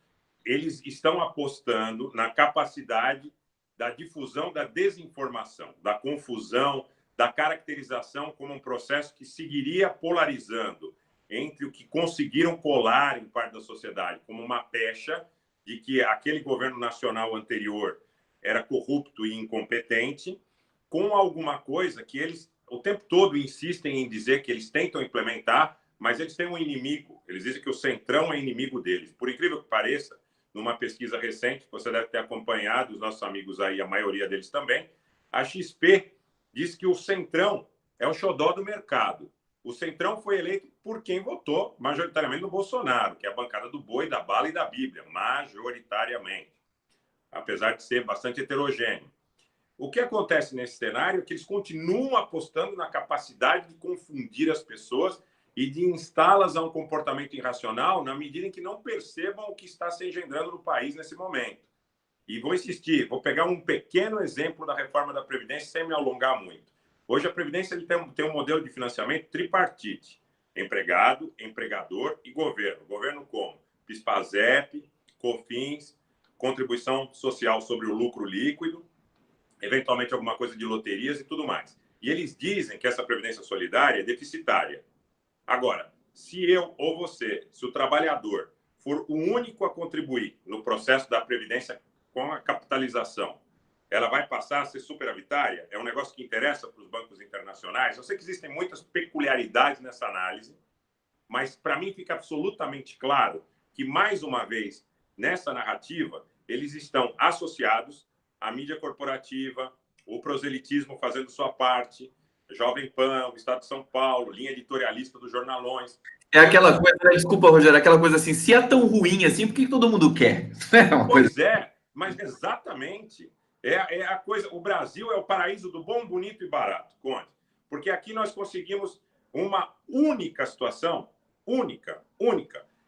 eles estão apostando na capacidade da difusão da desinformação, da confusão, da caracterização como um processo que seguiria polarizando entre o que conseguiram colar em parte da sociedade como uma pecha de que aquele governo nacional anterior era corrupto e incompetente, com alguma coisa que eles o tempo todo insistem em dizer que eles tentam implementar, mas eles têm um inimigo. Eles dizem que o Centrão é inimigo deles. Por incrível que pareça, numa pesquisa recente, que você deve ter acompanhado, os nossos amigos aí, a maioria deles também, a XP diz que o Centrão é o xodó do mercado. O Centrão foi eleito por quem votou majoritariamente no Bolsonaro, que é a bancada do boi, da bala e da Bíblia, majoritariamente, apesar de ser bastante heterogêneo. O que acontece nesse cenário é que eles continuam apostando na capacidade de confundir as pessoas e de instá-las a um comportamento irracional na medida em que não percebam o que está se engendrando no país nesse momento. E vou insistir, vou pegar um pequeno exemplo da reforma da Previdência sem me alongar muito. Hoje a Previdência ele tem um modelo de financiamento tripartite: empregado, empregador e governo. Governo como? PIS/PASEP, COFINS, contribuição social sobre o lucro líquido, eventualmente alguma coisa de loterias e tudo mais. E eles dizem que essa Previdência Solidária é deficitária. Agora, se eu ou você, se o trabalhador for o único a contribuir no processo da Previdência com a capitalização, ela vai passar a ser superavitária? É um negócio que interessa para os bancos internacionais? Eu sei que existem muitas peculiaridades nessa análise, mas para mim fica absolutamente claro que, mais uma vez, nessa narrativa, eles estão associados à mídia corporativa, o proselitismo fazendo sua parte, Jovem Pan, o Estado de São Paulo, linha editorialista dos jornalões. É aquela coisa, desculpa, Rogério, aquela coisa assim, se é tão ruim assim, por que todo mundo quer? Pois é, mas exatamente. É a coisa. O Brasil é o paraíso do bom, bonito e barato, Conde. Porque aqui nós conseguimos uma única situação, única,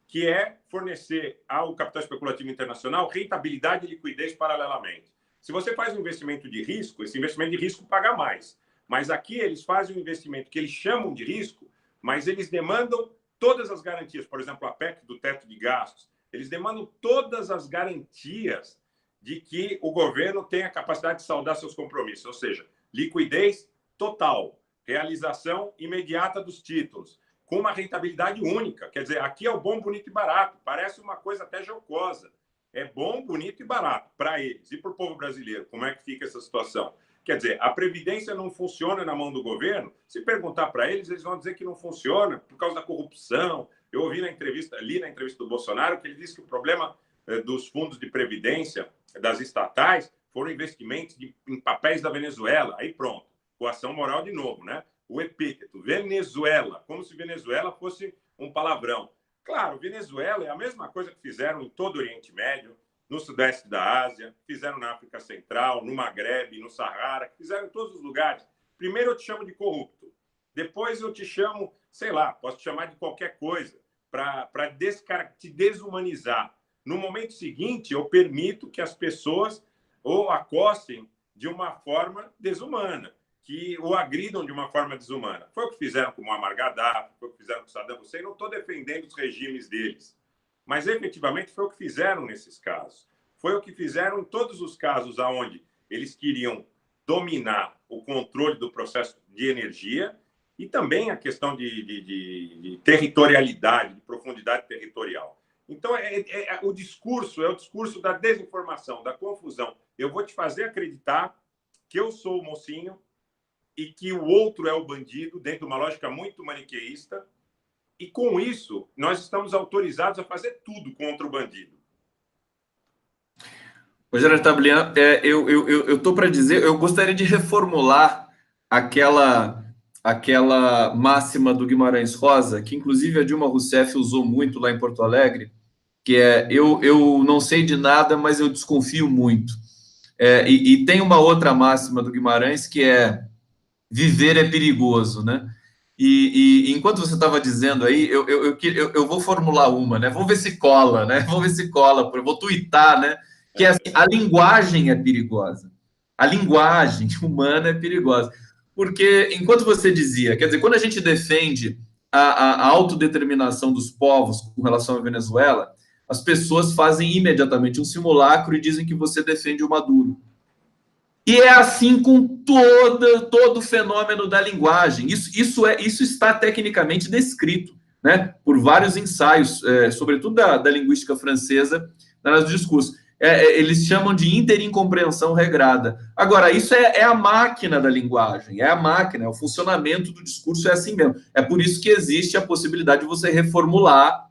que é fornecer ao capital especulativo internacional rentabilidade e liquidez paralelamente. Se você faz um investimento de risco, esse investimento de risco paga mais. Mas aqui eles fazem um investimento que eles chamam de risco, mas eles demandam todas as garantias. Por exemplo, a PEC do teto de gastos. Eles demandam todas as garantias de que o governo tem a capacidade de saldar seus compromissos. Ou seja, liquidez total, realização imediata dos títulos, com uma rentabilidade única. Quer dizer, aqui é o bom, bonito e barato. Parece uma coisa até jocosa. É bom, bonito e barato para eles. E para o povo brasileiro, como é que fica essa situação? Quer dizer, a Previdência não funciona na mão do governo. Se perguntar para eles, eles vão dizer que não funciona por causa da corrupção. Eu ouvi li na entrevista do Bolsonaro, que ele disse que o problema dos fundos de previdência das estatais foram investimentos em papéis da Venezuela. Aí pronto, coação moral de novo, né? O epíteto, Venezuela, como se Venezuela fosse um palavrão. Claro, Venezuela é a mesma coisa que fizeram em todo o Oriente Médio, no sudeste da Ásia, fizeram na África Central, no Magrebe, no Saara, fizeram em todos os lugares. Primeiro eu te chamo de corrupto, depois eu te chamo, sei lá, posso te chamar de qualquer coisa, para te desumanizar. No momento seguinte, eu permito que as pessoas o acostem de uma forma desumana, que o agridam de uma forma desumana. Foi o que fizeram com o Muammar Gaddafi, foi o que fizeram com o Saddam Hussein. Não estou defendendo os regimes deles, mas efetivamente foi o que fizeram nesses casos. Foi o que fizeram em todos os casos onde eles queriam dominar o controle do processo de energia e também a questão de territorialidade, de profundidade territorial. Então, o discurso é o discurso da desinformação, da confusão. Eu vou te fazer acreditar que eu sou o mocinho e que o outro é o bandido, dentro de uma lógica muito maniqueísta, e com isso nós estamos autorizados a fazer tudo contra o bandido. Rogério Nitablian, eu estou para dizer, eu gostaria de reformular aquela máxima do Guimarães Rosa, que inclusive a Dilma Rousseff usou muito lá em Porto Alegre, que é, eu não sei de nada, mas eu desconfio muito. E tem uma outra máxima do Guimarães, que é viver é perigoso, né? E enquanto você estava dizendo aí, eu vou formular uma, né? Vamos ver se cola, né? Vamos ver se cola, eu vou tuitar, né? Que é assim, a linguagem é perigosa. A linguagem humana é perigosa. Porque, enquanto você dizia, quer dizer, quando a gente defende a autodeterminação dos povos com relação à Venezuela, as pessoas fazem imediatamente um simulacro e dizem que você defende o Maduro. E é assim com todo o fenômeno da linguagem. Isso está tecnicamente descrito, né, por vários ensaios, sobretudo da linguística francesa, no discurso. Eles chamam de interincompreensão regrada. Agora, isso é a máquina da linguagem, é a máquina, o funcionamento do discurso é assim mesmo. É por isso que existe a possibilidade de você reformular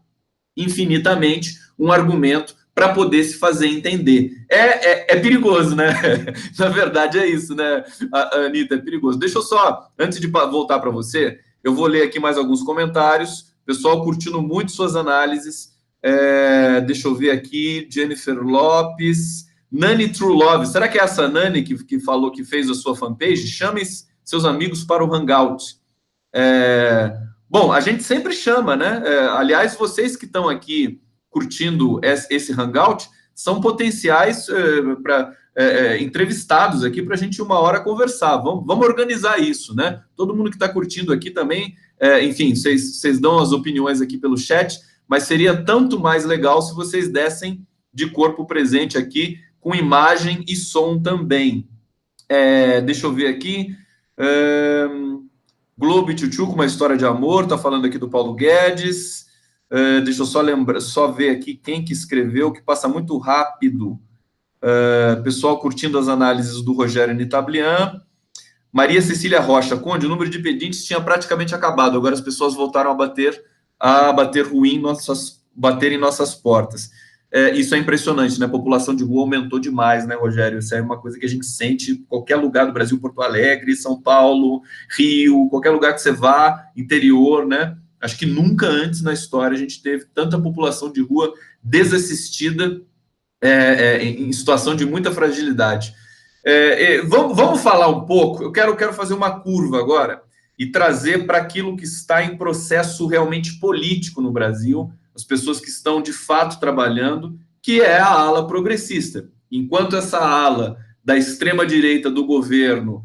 infinitamente um argumento para poder se fazer entender. É perigoso, né? Na verdade é isso, né, Anitta? É perigoso. Deixa eu só, antes de voltar para você, eu vou ler aqui mais alguns comentários. Pessoal curtindo muito suas análises. Deixa eu ver aqui. Jennifer Lopes. Nani True Love. Será que é essa Nani que falou que fez a sua fanpage? Chame seus amigos para o Hangout. Bom, a gente sempre chama, né? Aliás, vocês que estão aqui curtindo esse Hangout são potenciais entrevistados aqui para a gente uma hora conversar. Vamos organizar isso, né? Todo mundo que está curtindo aqui também, enfim, vocês dão as opiniões aqui pelo chat, mas seria tanto mais legal se vocês dessem de corpo presente aqui, com imagem e som também. Deixa eu ver aqui. Globo e Tchutchu com uma história de amor, tá falando aqui do Paulo Guedes. Deixa eu só ver aqui quem que escreveu, que passa muito rápido. Pessoal curtindo as análises do Rogério Nitablian. Maria Cecília Rocha, Conde, o número de pedintes tinha praticamente acabado, agora as pessoas voltaram a bater em nossas portas. Isso é impressionante, né? A população de rua aumentou demais, né, Rogério? Isso é uma coisa que a gente sente em qualquer lugar do Brasil, Porto Alegre, São Paulo, Rio, qualquer lugar que você vá, interior, né? Acho que nunca antes na história a gente teve tanta população de rua desassistida em situação de muita fragilidade. Vamos falar um pouco, eu quero fazer uma curva agora e trazer para aquilo que está em processo realmente político no Brasil, as pessoas que estão de fato trabalhando, que é a ala progressista. Enquanto essa ala da extrema-direita do governo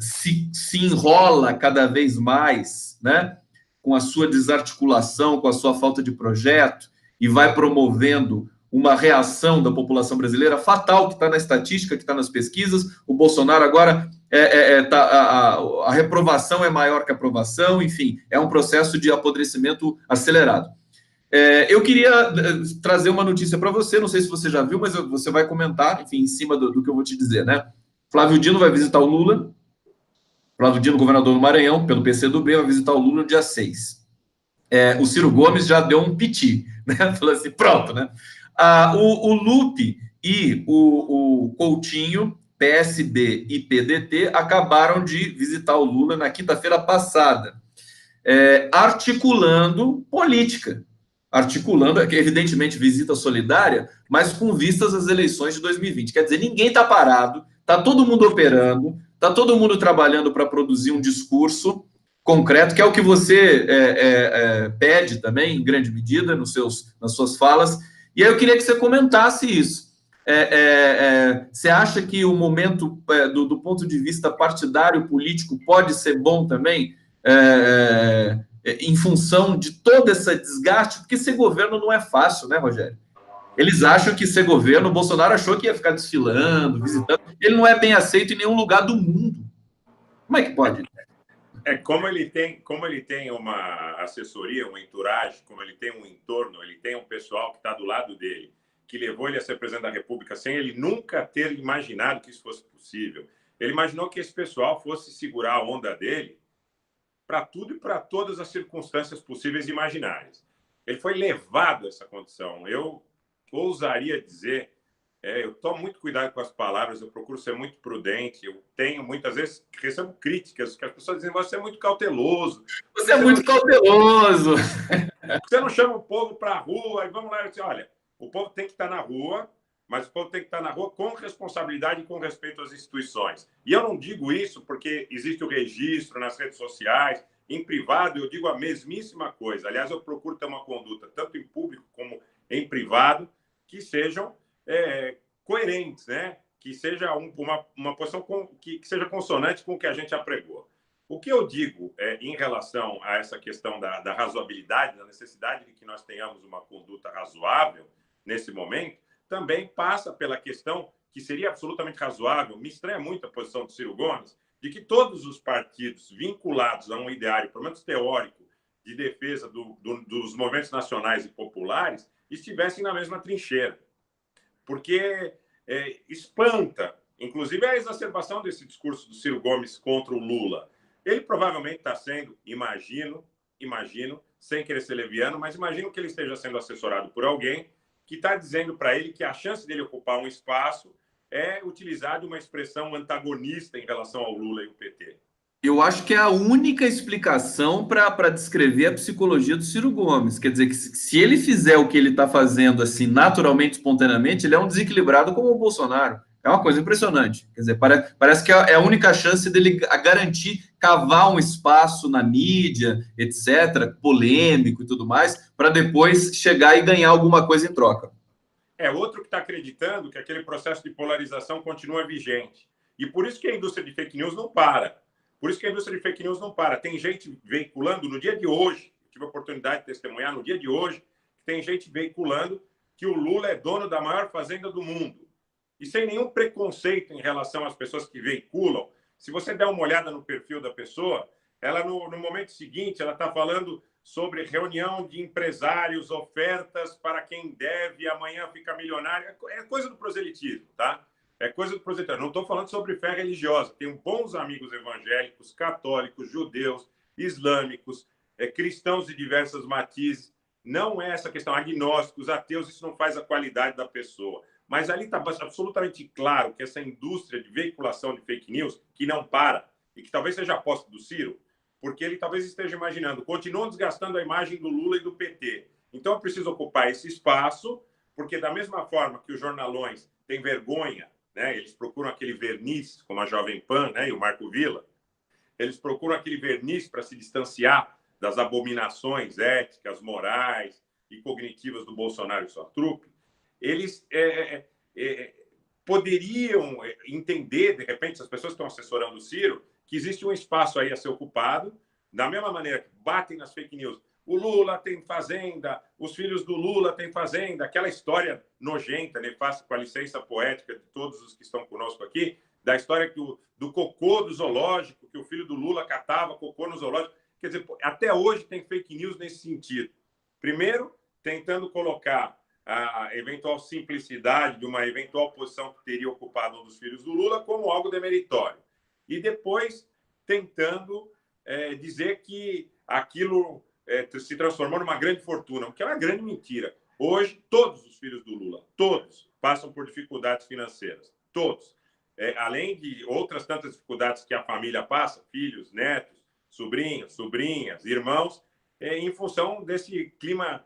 se enrola cada vez mais, né, com a sua desarticulação, com a sua falta de projeto, e vai promovendo uma reação da população brasileira fatal, que está na estatística, que está nas pesquisas. O Bolsonaro agora, a reprovação é maior que a aprovação, enfim, é um processo de apodrecimento acelerado. Eu queria trazer uma notícia para você, não sei se você já viu, mas você vai comentar, enfim, em cima do que eu vou te dizer, né? Flávio Dino vai visitar o Lula, Flávio Dino, governador do Maranhão, pelo PCdoB, vai visitar o Lula no dia 6. O Ciro Gomes já deu um piti. né? Falou assim, pronto, né? O Lupe e o Coutinho, PSB e PDT, acabaram de visitar o Lula na quinta-feira passada, articulando política. Articulando, evidentemente, visita solidária, mas com vistas às eleições de 2020. Quer dizer, ninguém está parado, está todo mundo operando, está todo mundo trabalhando para produzir um discurso concreto, que é o que você pede também, em grande medida, nas suas falas. E aí eu queria que você comentasse isso. Você acha que o momento, do ponto de vista partidário, político, pode ser bom também, em função de todo esse desgaste? Porque ser governo não é fácil, né, Rogério? Eles acham que ser governo, o Bolsonaro achou que ia ficar desfilando, visitando. Ele não é bem aceito em nenhum lugar do mundo. Como é que pode? Como ele tem uma assessoria, uma entourage, como ele tem um entorno, ele tem um pessoal que está do lado dele, que levou ele a ser presidente da República sem ele nunca ter imaginado que isso fosse possível. Ele imaginou que esse pessoal fosse segurar a onda dele para tudo e para todas as circunstâncias possíveis e imaginárias. Ele foi levado a essa condição. Eu ousaria dizer, eu tomo muito cuidado com as palavras, eu procuro ser muito prudente, eu tenho, muitas vezes, recebo críticas, que as pessoas dizem, você é muito cauteloso. Você é muito cauteloso. Você não chama o povo para a rua, e vamos lá, eu disse, olha, o povo tem que estar na rua, mas o povo tem que estar na rua com responsabilidade e com respeito às instituições. E eu não digo isso porque existe o registro nas redes sociais, em privado eu digo a mesmíssima coisa. Aliás, eu procuro ter uma conduta, tanto em público como em privado, que sejam coerentes, né? Que seja uma posição que seja consonante com o que a gente apregou. O que eu digo em relação a essa questão da razoabilidade, da necessidade de que nós tenhamos uma conduta razoável nesse momento, também passa pela questão que seria absolutamente razoável, me estranha muito a posição do Ciro Gomes, de que todos os partidos vinculados a um ideário, pelo menos teórico, de defesa dos movimentos nacionais e populares, estivessem na mesma trincheira. Porque espanta, inclusive, a exacerbação desse discurso do Ciro Gomes contra o Lula. Ele provavelmente está sendo, imagino, sem querer ser leviano, mas imagino que ele esteja sendo assessorado por alguém que está dizendo para ele que a chance dele ocupar um espaço é utilizar de uma expressão antagonista em relação ao Lula e o PT. Eu acho que é a única explicação para descrever a psicologia do Ciro Gomes. Quer dizer, que se ele fizer o que ele está fazendo assim, naturalmente, espontaneamente, ele é um desequilibrado como o Bolsonaro. É uma coisa impressionante. Quer dizer, parece que é a única chance dele garantir, cavar um espaço na mídia, etc., polêmico e tudo mais, para depois chegar e ganhar alguma coisa em troca. Outro que está acreditando que aquele processo de polarização continua vigente. E por isso que a indústria de fake news não para. Tem gente veiculando no dia de hoje, tive a oportunidade de testemunhar no dia de hoje, tem gente veiculando que o Lula é dono da maior fazenda do mundo. E sem nenhum preconceito em relação às pessoas que veiculam. Se você der uma olhada no perfil da pessoa, ela no momento seguinte, ela está falando sobre reunião de empresários, ofertas para quem deve, amanhã fica milionário. É coisa do proselitismo, tá? É coisa do proselitismo. Não estou falando sobre fé religiosa. Tenho bons amigos evangélicos, católicos, judeus, islâmicos, cristãos de diversas matizes. Não é essa questão. Agnósticos, ateus, isso não faz a qualidade da pessoa. Mas ali está absolutamente claro que essa indústria de veiculação de fake news, que não para, e que talvez seja a aposta do Ciro, porque ele talvez esteja imaginando, continuam desgastando a imagem do Lula e do PT. Então, eu preciso ocupar esse espaço, porque da mesma forma que os jornalões têm vergonha, né, eles procuram aquele verniz, como a Jovem Pan, né, e o Marco Villa, eles procuram aquele verniz para se distanciar das abominações éticas, morais e cognitivas do Bolsonaro e sua trupe. Eles poderiam entender, de repente, as pessoas que estão assessorando o Ciro, que existe um espaço aí a ser ocupado, da mesma maneira que batem nas fake news. O Lula tem fazenda, os filhos do Lula têm fazenda, aquela história nojenta, nefasta, com a licença poética de todos os que estão conosco aqui, da história do cocô do zoológico, que o filho do Lula catava cocô no zoológico. Quer dizer, até hoje tem fake news nesse sentido. Primeiro, tentando colocar a eventual simplicidade de uma eventual posição que teria ocupado um dos filhos do Lula como algo demeritório. E depois tentando dizer que aquilo se transformou numa grande fortuna, o que é uma grande mentira. Hoje, todos os filhos do Lula, todos, passam por dificuldades financeiras. Todos. Além de outras tantas dificuldades que a família passa, filhos, netos, sobrinhos, sobrinhas, irmãos, em função desse clima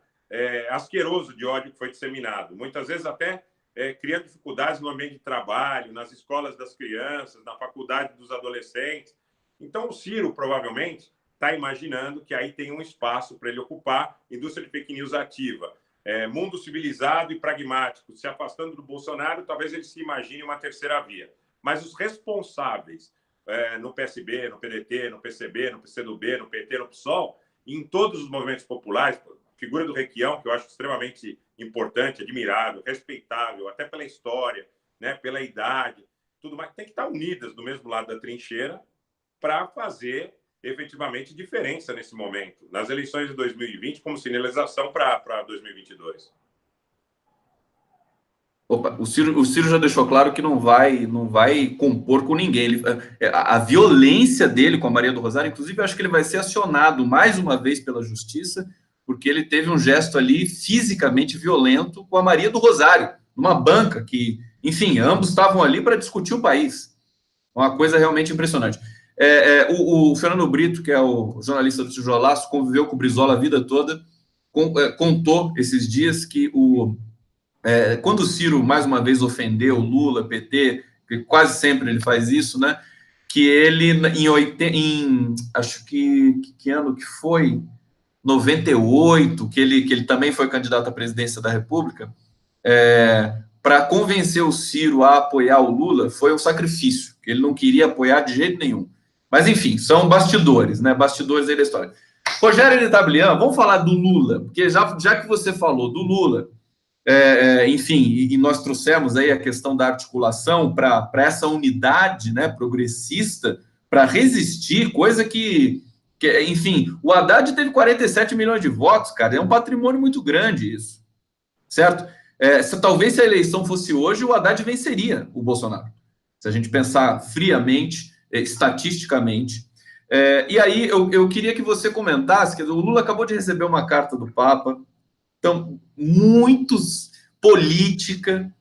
asqueroso de ódio que foi disseminado. Muitas vezes até criando dificuldades no ambiente de trabalho, nas escolas das crianças, na faculdade dos adolescentes. Então, o Ciro, provavelmente, está imaginando que aí tem um espaço para ele ocupar, indústria de fake news ativa. Mundo civilizado e pragmático, se afastando do Bolsonaro, talvez ele se imagine uma terceira via. Mas os responsáveis no PSB, no PDT, no PCB, no PCdoB, no PT, no PSOL, em todos os movimentos populares, figura do Requião, que eu acho extremamente importante, admirável, respeitável, até pela história, né, pela idade, tudo mais, tem que estar unidas do mesmo lado da trincheira para fazer efetivamente diferença nesse momento, nas eleições de 2020, como sinalização para 2022. Opa, o Ciro já deixou claro que não vai compor com ninguém. A violência dele com a Maria do Rosário, inclusive, eu acho que ele vai ser acionado mais uma vez pela justiça, porque ele teve um gesto ali fisicamente violento com a Maria do Rosário, numa banca que, enfim, ambos estavam ali para discutir o país. Uma coisa realmente impressionante. O Fernando Brito, que é o jornalista do Tijolaço, conviveu com o Brizola a vida toda, contou esses dias que quando o Ciro, mais uma vez, ofendeu Lula, PT, que quase sempre ele faz isso, né? Que ele, acho que ano que foi? 98, que ele também foi candidato à presidência da República, para convencer o Ciro a apoiar o Lula, foi um sacrifício, que ele não queria apoiar de jeito nenhum. Mas, enfim, são bastidores, né? Bastidores aí da história. Rogério Itablian, vamos falar do Lula, porque já que você falou do Lula, enfim, e nós trouxemos aí a questão da articulação para essa unidade, né, progressista, para resistir, coisa que, enfim, o Haddad teve 47 milhões de votos, cara, é um patrimônio muito grande isso, certo? Talvez se a eleição fosse hoje, o Haddad venceria o Bolsonaro, se a gente pensar friamente, estatisticamente. E aí eu queria que você comentasse, que o Lula acabou de receber uma carta do Papa. Então, muitos política,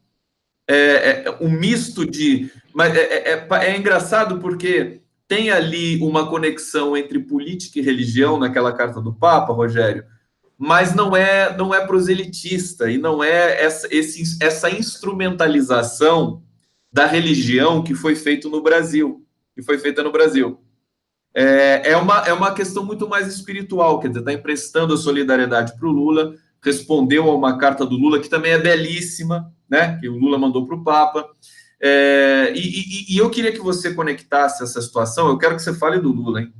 um misto de... Mas é engraçado porque tem ali uma conexão entre política e religião naquela carta do Papa, Rogério, mas não é proselitista e não é essa instrumentalização da religião que foi feita no Brasil, É uma questão muito mais espiritual, quer dizer, está emprestando a solidariedade para o Lula, respondeu a uma carta do Lula, que também é belíssima, né, que o Lula mandou para o Papa. E eu queria que você conectasse essa situação, eu quero que você fale do Lula, hein?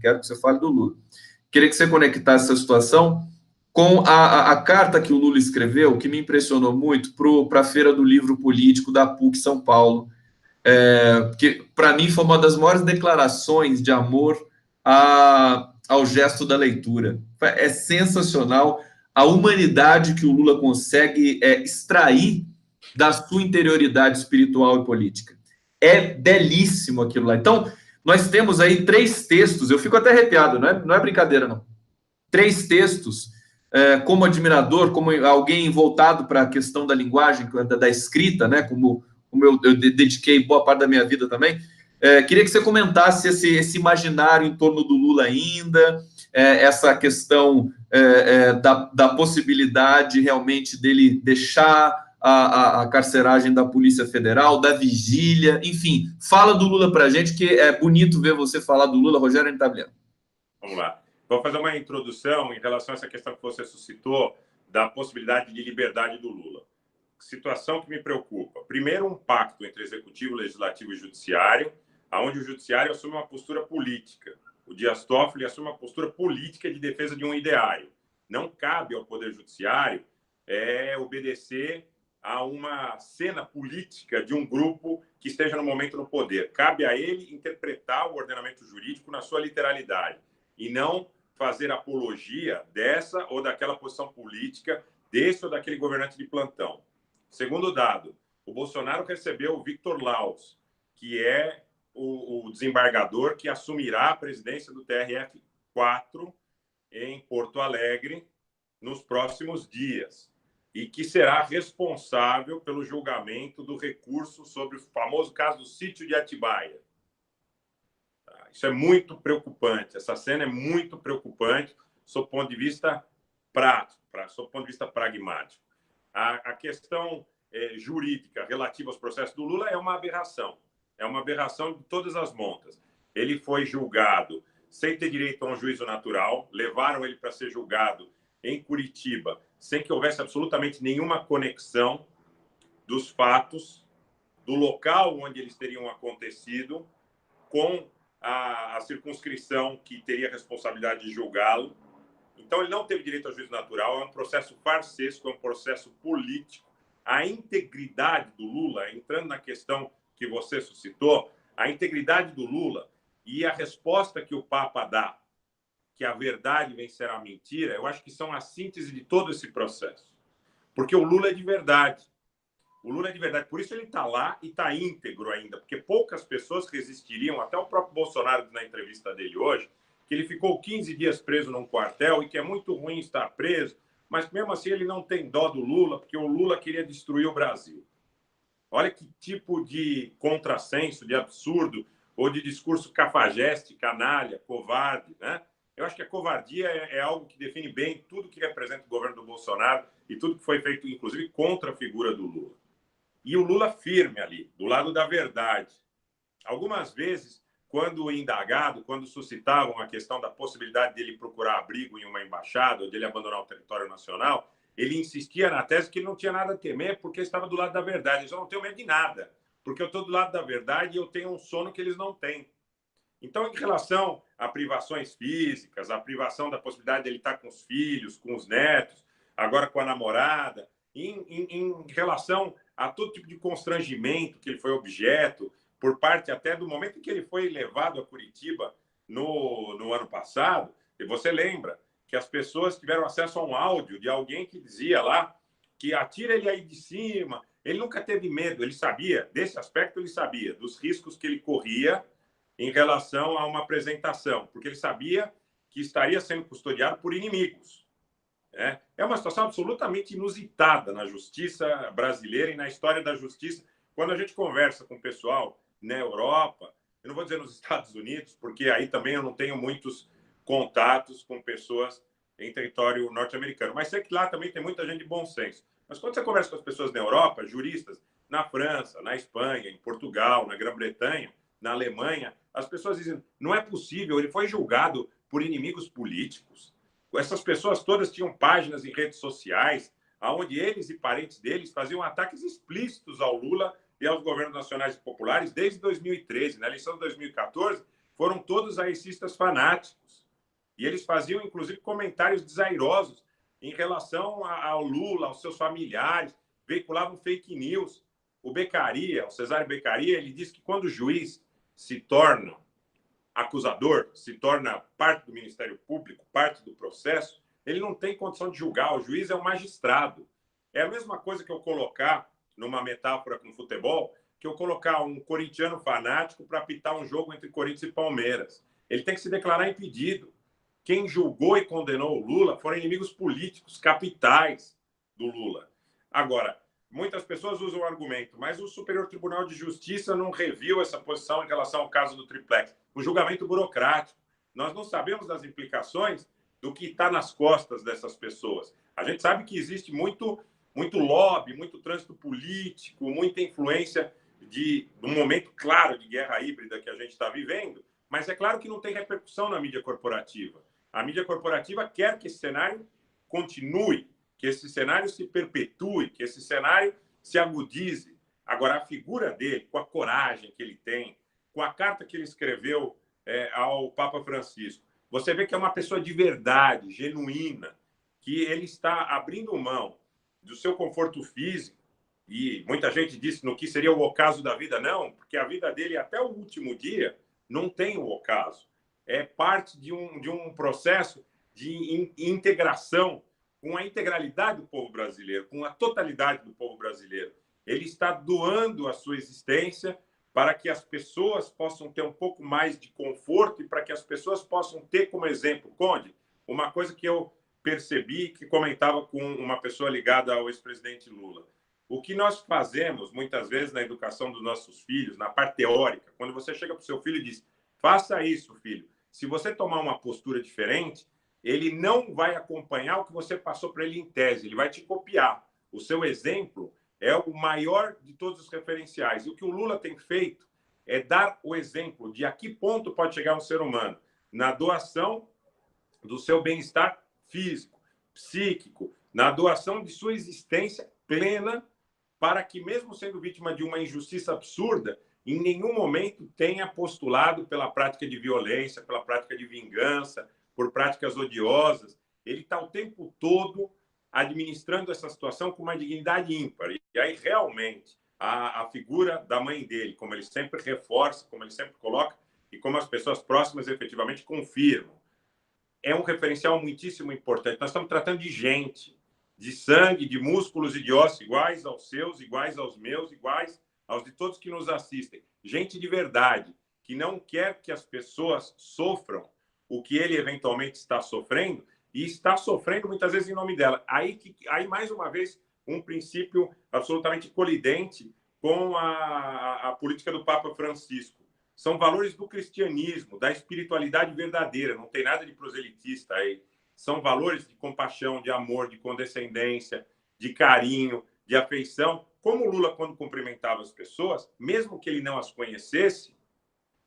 Queria que você conectasse essa situação com a carta que o Lula escreveu, que me impressionou muito, para a Feira do Livro Político da PUC São Paulo, que para mim foi uma das maiores declarações de amor ao gesto da leitura. É sensacional a humanidade que o Lula consegue extrair da sua interioridade espiritual e política. É belíssimo aquilo lá. Então, nós temos aí 3 textos, eu fico até arrepiado, não é brincadeira, não. 3 textos, como admirador, como alguém voltado para a questão da linguagem, da escrita, né, como eu dediquei boa parte da minha vida também. Queria que você comentasse esse imaginário em torno do Lula ainda, essa questão da possibilidade realmente dele deixar a carceragem da Polícia Federal, da vigília, enfim, fala do Lula para a gente, que é bonito ver você falar do Lula, Rogério Itablian. Vamos lá. Vou fazer uma introdução em relação a essa questão que você suscitou da possibilidade de liberdade do Lula. Situação que me preocupa. Primeiro, um pacto entre executivo, legislativo e judiciário, onde o judiciário assume uma postura política. O Dias Toffoli assume uma postura política de defesa de um ideário. Não cabe ao Poder Judiciário obedecer a uma cena política de um grupo que esteja no momento no poder. Cabe a ele interpretar o ordenamento jurídico na sua literalidade e não fazer apologia dessa ou daquela posição política, desse ou daquele governante de plantão. Segundo dado, o Bolsonaro recebeu o Victor Laus, que é o desembargador que assumirá a presidência do TRF4 em Porto Alegre nos próximos dias e que será responsável pelo julgamento do recurso sobre o famoso caso do sítio de Atibaia. Isso é muito preocupante. Essa cena é muito preocupante sob o ponto de vista prático, sob o ponto de vista pragmático. A questão jurídica relativa aos processos do Lula é uma aberração. É uma aberração de todas as montas. Ele foi julgado sem ter direito a um juízo natural, levaram ele para ser julgado em Curitiba, sem que houvesse absolutamente nenhuma conexão dos fatos, do local onde eles teriam acontecido, com a circunscrição que teria a responsabilidade de julgá-lo. Então, ele não teve direito a juízo natural, é um processo farsesco, é um processo político. A integridade do Lula, entrando na questão que você suscitou, a integridade do Lula e a resposta que o Papa dá, que a verdade vencerá a mentira, eu acho que são a síntese de todo esse processo. Porque o Lula é de verdade. O Lula é de verdade. Por isso ele está lá e está íntegro ainda. Porque poucas pessoas resistiriam, até o próprio Bolsonaro, na entrevista dele hoje, que ele ficou 15 dias preso num quartel e que é muito ruim estar preso, mas mesmo assim ele não tem dó do Lula, porque o Lula queria destruir o Brasil. Olha que tipo de contrassenso, de absurdo, ou de discurso cafajeste, canalha, covarde, né? Eu acho que a covardia é algo que define bem tudo que representa o governo do Bolsonaro e tudo que foi feito, inclusive, contra a figura do Lula. E o Lula firme ali, do lado da verdade. Algumas vezes, quando indagado, quando suscitavam a questão da possibilidade dele procurar abrigo em uma embaixada ou dele abandonar o território nacional, ele insistia na tese que ele não tinha nada a temer porque estava do lado da verdade. Eu não tenho medo de nada, porque eu estou do lado da verdade e eu tenho um sono que eles não têm. Então, em relação a privações físicas, a privação da possibilidade de ele estar com os filhos, com os netos, agora com a namorada, em relação a todo tipo de constrangimento que ele foi objeto, por parte até do momento em que ele foi levado a Curitiba no ano passado, e você lembra que as pessoas tiveram acesso a um áudio de alguém que dizia lá que atira ele aí de cima. Ele nunca teve medo, ele sabia, desse aspecto ele sabia, dos riscos que ele corria em relação a uma apresentação, porque ele sabia que estaria sendo custodiado por inimigos. É uma situação absolutamente inusitada na justiça brasileira e na história da justiça. Quando a gente conversa com o pessoal na Europa, eu não vou dizer nos Estados Unidos, porque aí também eu não tenho muitos contatos com pessoas em território norte-americano, mas sei que lá também tem muita gente de bom senso. Mas quando você conversa com as pessoas na Europa, juristas, na França, na Espanha, em Portugal, na Grã-Bretanha, na Alemanha, as pessoas dizem, não é possível, ele foi julgado por inimigos políticos. Essas pessoas todas tinham páginas em redes sociais, onde eles e parentes deles faziam ataques explícitos ao Lula e aos governos nacionais e populares desde 2013. Na eleição de 2014, foram todos aicistas fanáticos. E eles faziam, inclusive, comentários desairosos em relação ao Lula, aos seus familiares, veiculavam fake news. O Beccaria, o Cesare Beccaria, ele disse que quando o juiz se torna acusador, se torna parte do Ministério Público, parte do processo, ele não tem condição de julgar, o juiz é um magistrado. É a mesma coisa que eu colocar, numa metáfora com futebol, que eu colocar um corintiano fanático para apitar um jogo entre Corinthians e Palmeiras. Ele tem que se declarar impedido. Quem julgou e condenou o Lula foram inimigos políticos, capitais do Lula. Agora, muitas pessoas usam o argumento, mas o Superior Tribunal de Justiça não reviu essa posição em relação ao caso do triplex. Um julgamento burocrático. Nós não sabemos das implicações do que está nas costas dessas pessoas. A gente sabe que existe muito lobby, muito trânsito político, muita influência de um momento claro de guerra híbrida que a gente está vivendo, mas é claro que não tem repercussão na mídia corporativa. A mídia corporativa quer que esse cenário continue, que esse cenário se perpetue, que esse cenário se agudize. Agora, a figura dele, com a coragem que ele tem, com a carta que ele escreveu ao Papa Francisco, você vê que é uma pessoa de verdade, genuína, que ele está abrindo mão do seu conforto físico, e muita gente disse no que seria o ocaso da vida. Não, porque a vida dele, até o último dia, não tem o ocaso. É parte de um processo de integração com a integralidade do povo brasileiro, com a totalidade do povo brasileiro. Ele está doando a sua existência para que as pessoas possam ter um pouco mais de conforto e para que as pessoas possam ter como exemplo, Conde, uma coisa que eu percebi, que comentava com uma pessoa ligada ao ex-presidente Lula. O que nós fazemos, muitas vezes, na educação dos nossos filhos, na parte teórica, quando você chega para o seu filho e diz, faça isso, filho. Se você tomar uma postura diferente, ele não vai acompanhar o que você passou para ele em tese, ele vai te copiar. O seu exemplo é o maior de todos os referenciais. E o que o Lula tem feito é dar o exemplo de a que ponto pode chegar um ser humano na doação do seu bem-estar físico, psíquico, na doação de sua existência plena, para que, mesmo sendo vítima de uma injustiça absurda, em nenhum momento tenha postulado pela prática de violência, pela prática de vingança, por práticas odiosas. Ele está o tempo todo administrando essa situação com uma dignidade ímpar. E aí, realmente, a figura da mãe dele, como ele sempre reforça, como ele sempre coloca, e como as pessoas próximas efetivamente confirmam, é um referencial muitíssimo importante. Nós estamos tratando de gente, de sangue, de músculos e de ossos iguais aos seus, iguais aos meus, iguais aos de todos que nos assistem. Gente de verdade, que não quer que as pessoas sofram o que ele eventualmente está sofrendo, e está sofrendo muitas vezes em nome dela. Aí, mais uma vez, um princípio absolutamente colidente com a política do Papa Francisco. São valores do cristianismo, da espiritualidade verdadeira, não tem nada de proselitista aí. São valores de compaixão, de amor, de condescendência, de carinho, de afeição. Como o Lula, quando cumprimentava as pessoas, mesmo que ele não as conhecesse,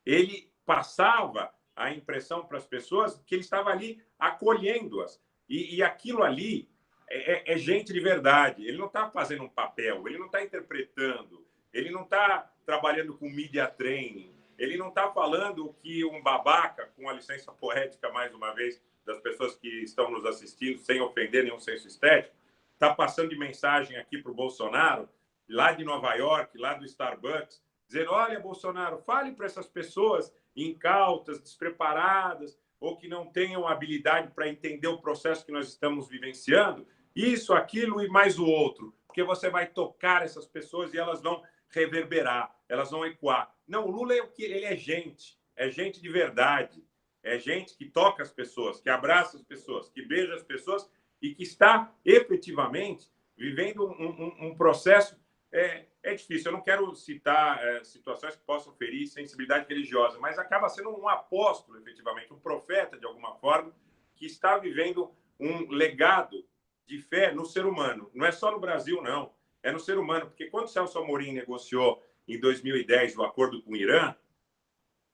ele passava a impressão para as pessoas que ele estava ali acolhendo-as. E aquilo ali é gente de verdade. Ele não está fazendo um papel, ele não está interpretando, ele não está trabalhando com media training, ele não está falando o que um babaca, com a licença poética, mais uma vez, das pessoas que estão nos assistindo, sem ofender nenhum senso estético, está passando de mensagem aqui para o Bolsonaro, lá de Nova York, lá do Starbucks, dizendo, olha, Bolsonaro, fale para essas pessoas incautas, despreparadas, ou que não tenham habilidade para entender o processo que nós estamos vivenciando, isso, aquilo e mais o outro, porque você vai tocar essas pessoas e elas vão reverberar, elas vão ecoar. Não, o Lula ele é gente de verdade, é gente que toca as pessoas, que abraça as pessoas, que beija as pessoas e que está efetivamente vivendo um processo. É difícil, eu não quero citar situações que possam ferir sensibilidade religiosa, mas acaba sendo um apóstolo, efetivamente, um profeta, de alguma forma, que está vivendo um legado de fé no ser humano. Não é só no Brasil, não. É no ser humano, porque quando Celso Amorim negociou em 2010 o acordo com o Irã,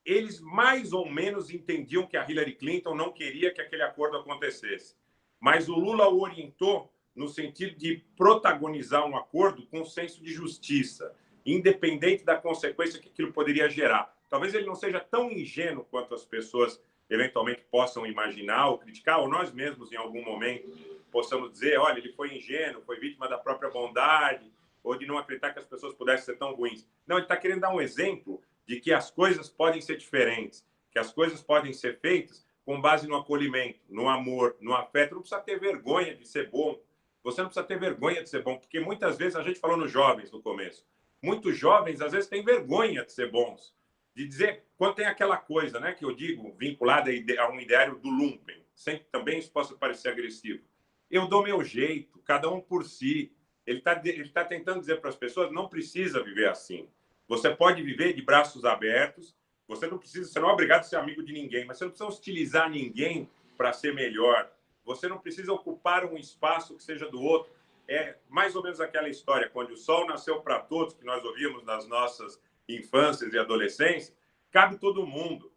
eles mais ou menos entendiam que a Hillary Clinton não queria que aquele acordo acontecesse. Mas o Lula o orientou no sentido de protagonizar um acordo com senso de justiça, independente da consequência que aquilo poderia gerar. Talvez ele não seja tão ingênuo quanto as pessoas eventualmente possam imaginar ou criticar, ou nós mesmos, em algum momento, possamos dizer, olha, ele foi ingênuo, foi vítima da própria bondade, ou de não acreditar que as pessoas pudessem ser tão ruins. Não, ele está querendo dar um exemplo de que as coisas podem ser diferentes, que as coisas podem ser feitas com base no acolhimento, no amor, no afeto. Não precisa ter vergonha de ser bom. Você não precisa ter vergonha de ser bom, porque muitas vezes, a gente falou nos jovens no começo, muitos jovens, às vezes, têm vergonha de ser bons, de dizer, quando tem aquela coisa, né, que eu digo, vinculada a um ideário do lumpen, sem que também isso possa parecer agressivo. Eu dou meu jeito, cada um por si. Ele tá tentando dizer para as pessoas, não precisa viver assim. Você pode viver de braços abertos, você não é obrigado a ser amigo de ninguém, mas você não precisa hostilizar ninguém para ser melhor. Você não precisa ocupar um espaço que seja do outro. É mais ou menos aquela história, quando o sol nasceu para todos, que nós ouvimos nas nossas infâncias e adolescência, cabe todo mundo.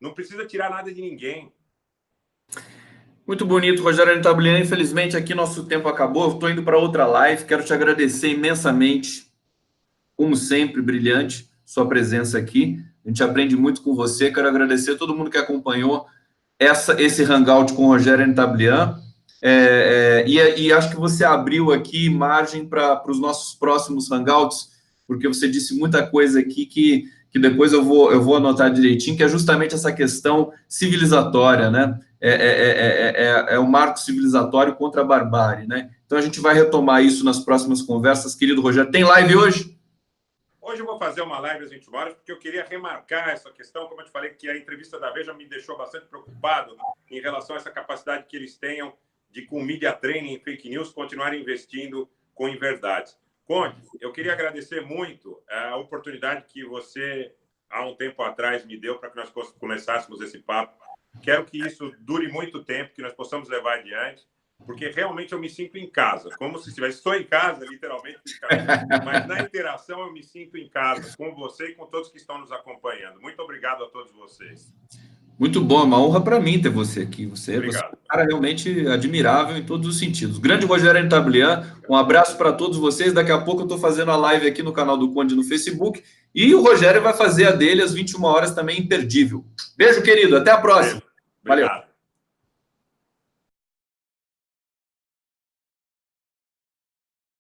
Não precisa tirar nada de ninguém. Muito bonito, Rogério Anitablian. Infelizmente, aqui nosso tempo acabou. Estou indo para outra live. Quero te agradecer imensamente. Como sempre, brilhante sua presença aqui. A gente aprende muito com você. Quero agradecer a todo mundo que acompanhou esse hangout com o Rogério Anitablian. E acho que você abriu aqui margem para os nossos próximos hangouts, porque você disse muita coisa aqui que depois eu vou anotar direitinho, que é justamente essa questão civilizatória, né? É o marco civilizatório contra a barbárie, né? Então a gente vai retomar isso nas próximas conversas. Querido Rogério, tem live hoje? Hoje eu vou fazer uma live às 21 horas, porque eu queria remarcar essa questão, como eu te falei, que a entrevista da Veja me deixou bastante preocupado em relação a essa capacidade que eles tenham de, com media training e fake news, continuarem investindo com inverdades. Conde, eu queria agradecer muito a oportunidade que você, há um tempo atrás, me deu para que nós começássemos esse papo. Quero que isso dure muito tempo, que nós possamos levar adiante, porque realmente eu me sinto em casa, como se estivesse... Estou em casa, literalmente, mas na interação eu me sinto em casa, com você e com todos que estão nos acompanhando. Muito obrigado a todos vocês. Muito bom, é uma honra para mim ter você aqui. Você é um Obrigado. cara realmente admirável em todos os sentidos. Grande Rogério Entablian, um abraço para todos vocês. Daqui a pouco eu estou fazendo a live aqui no canal do Conde no Facebook e o Rogério vai fazer a dele às 21 horas também, imperdível. Beijo, querido. Até a próxima. Valeu. Obrigado. Valeu.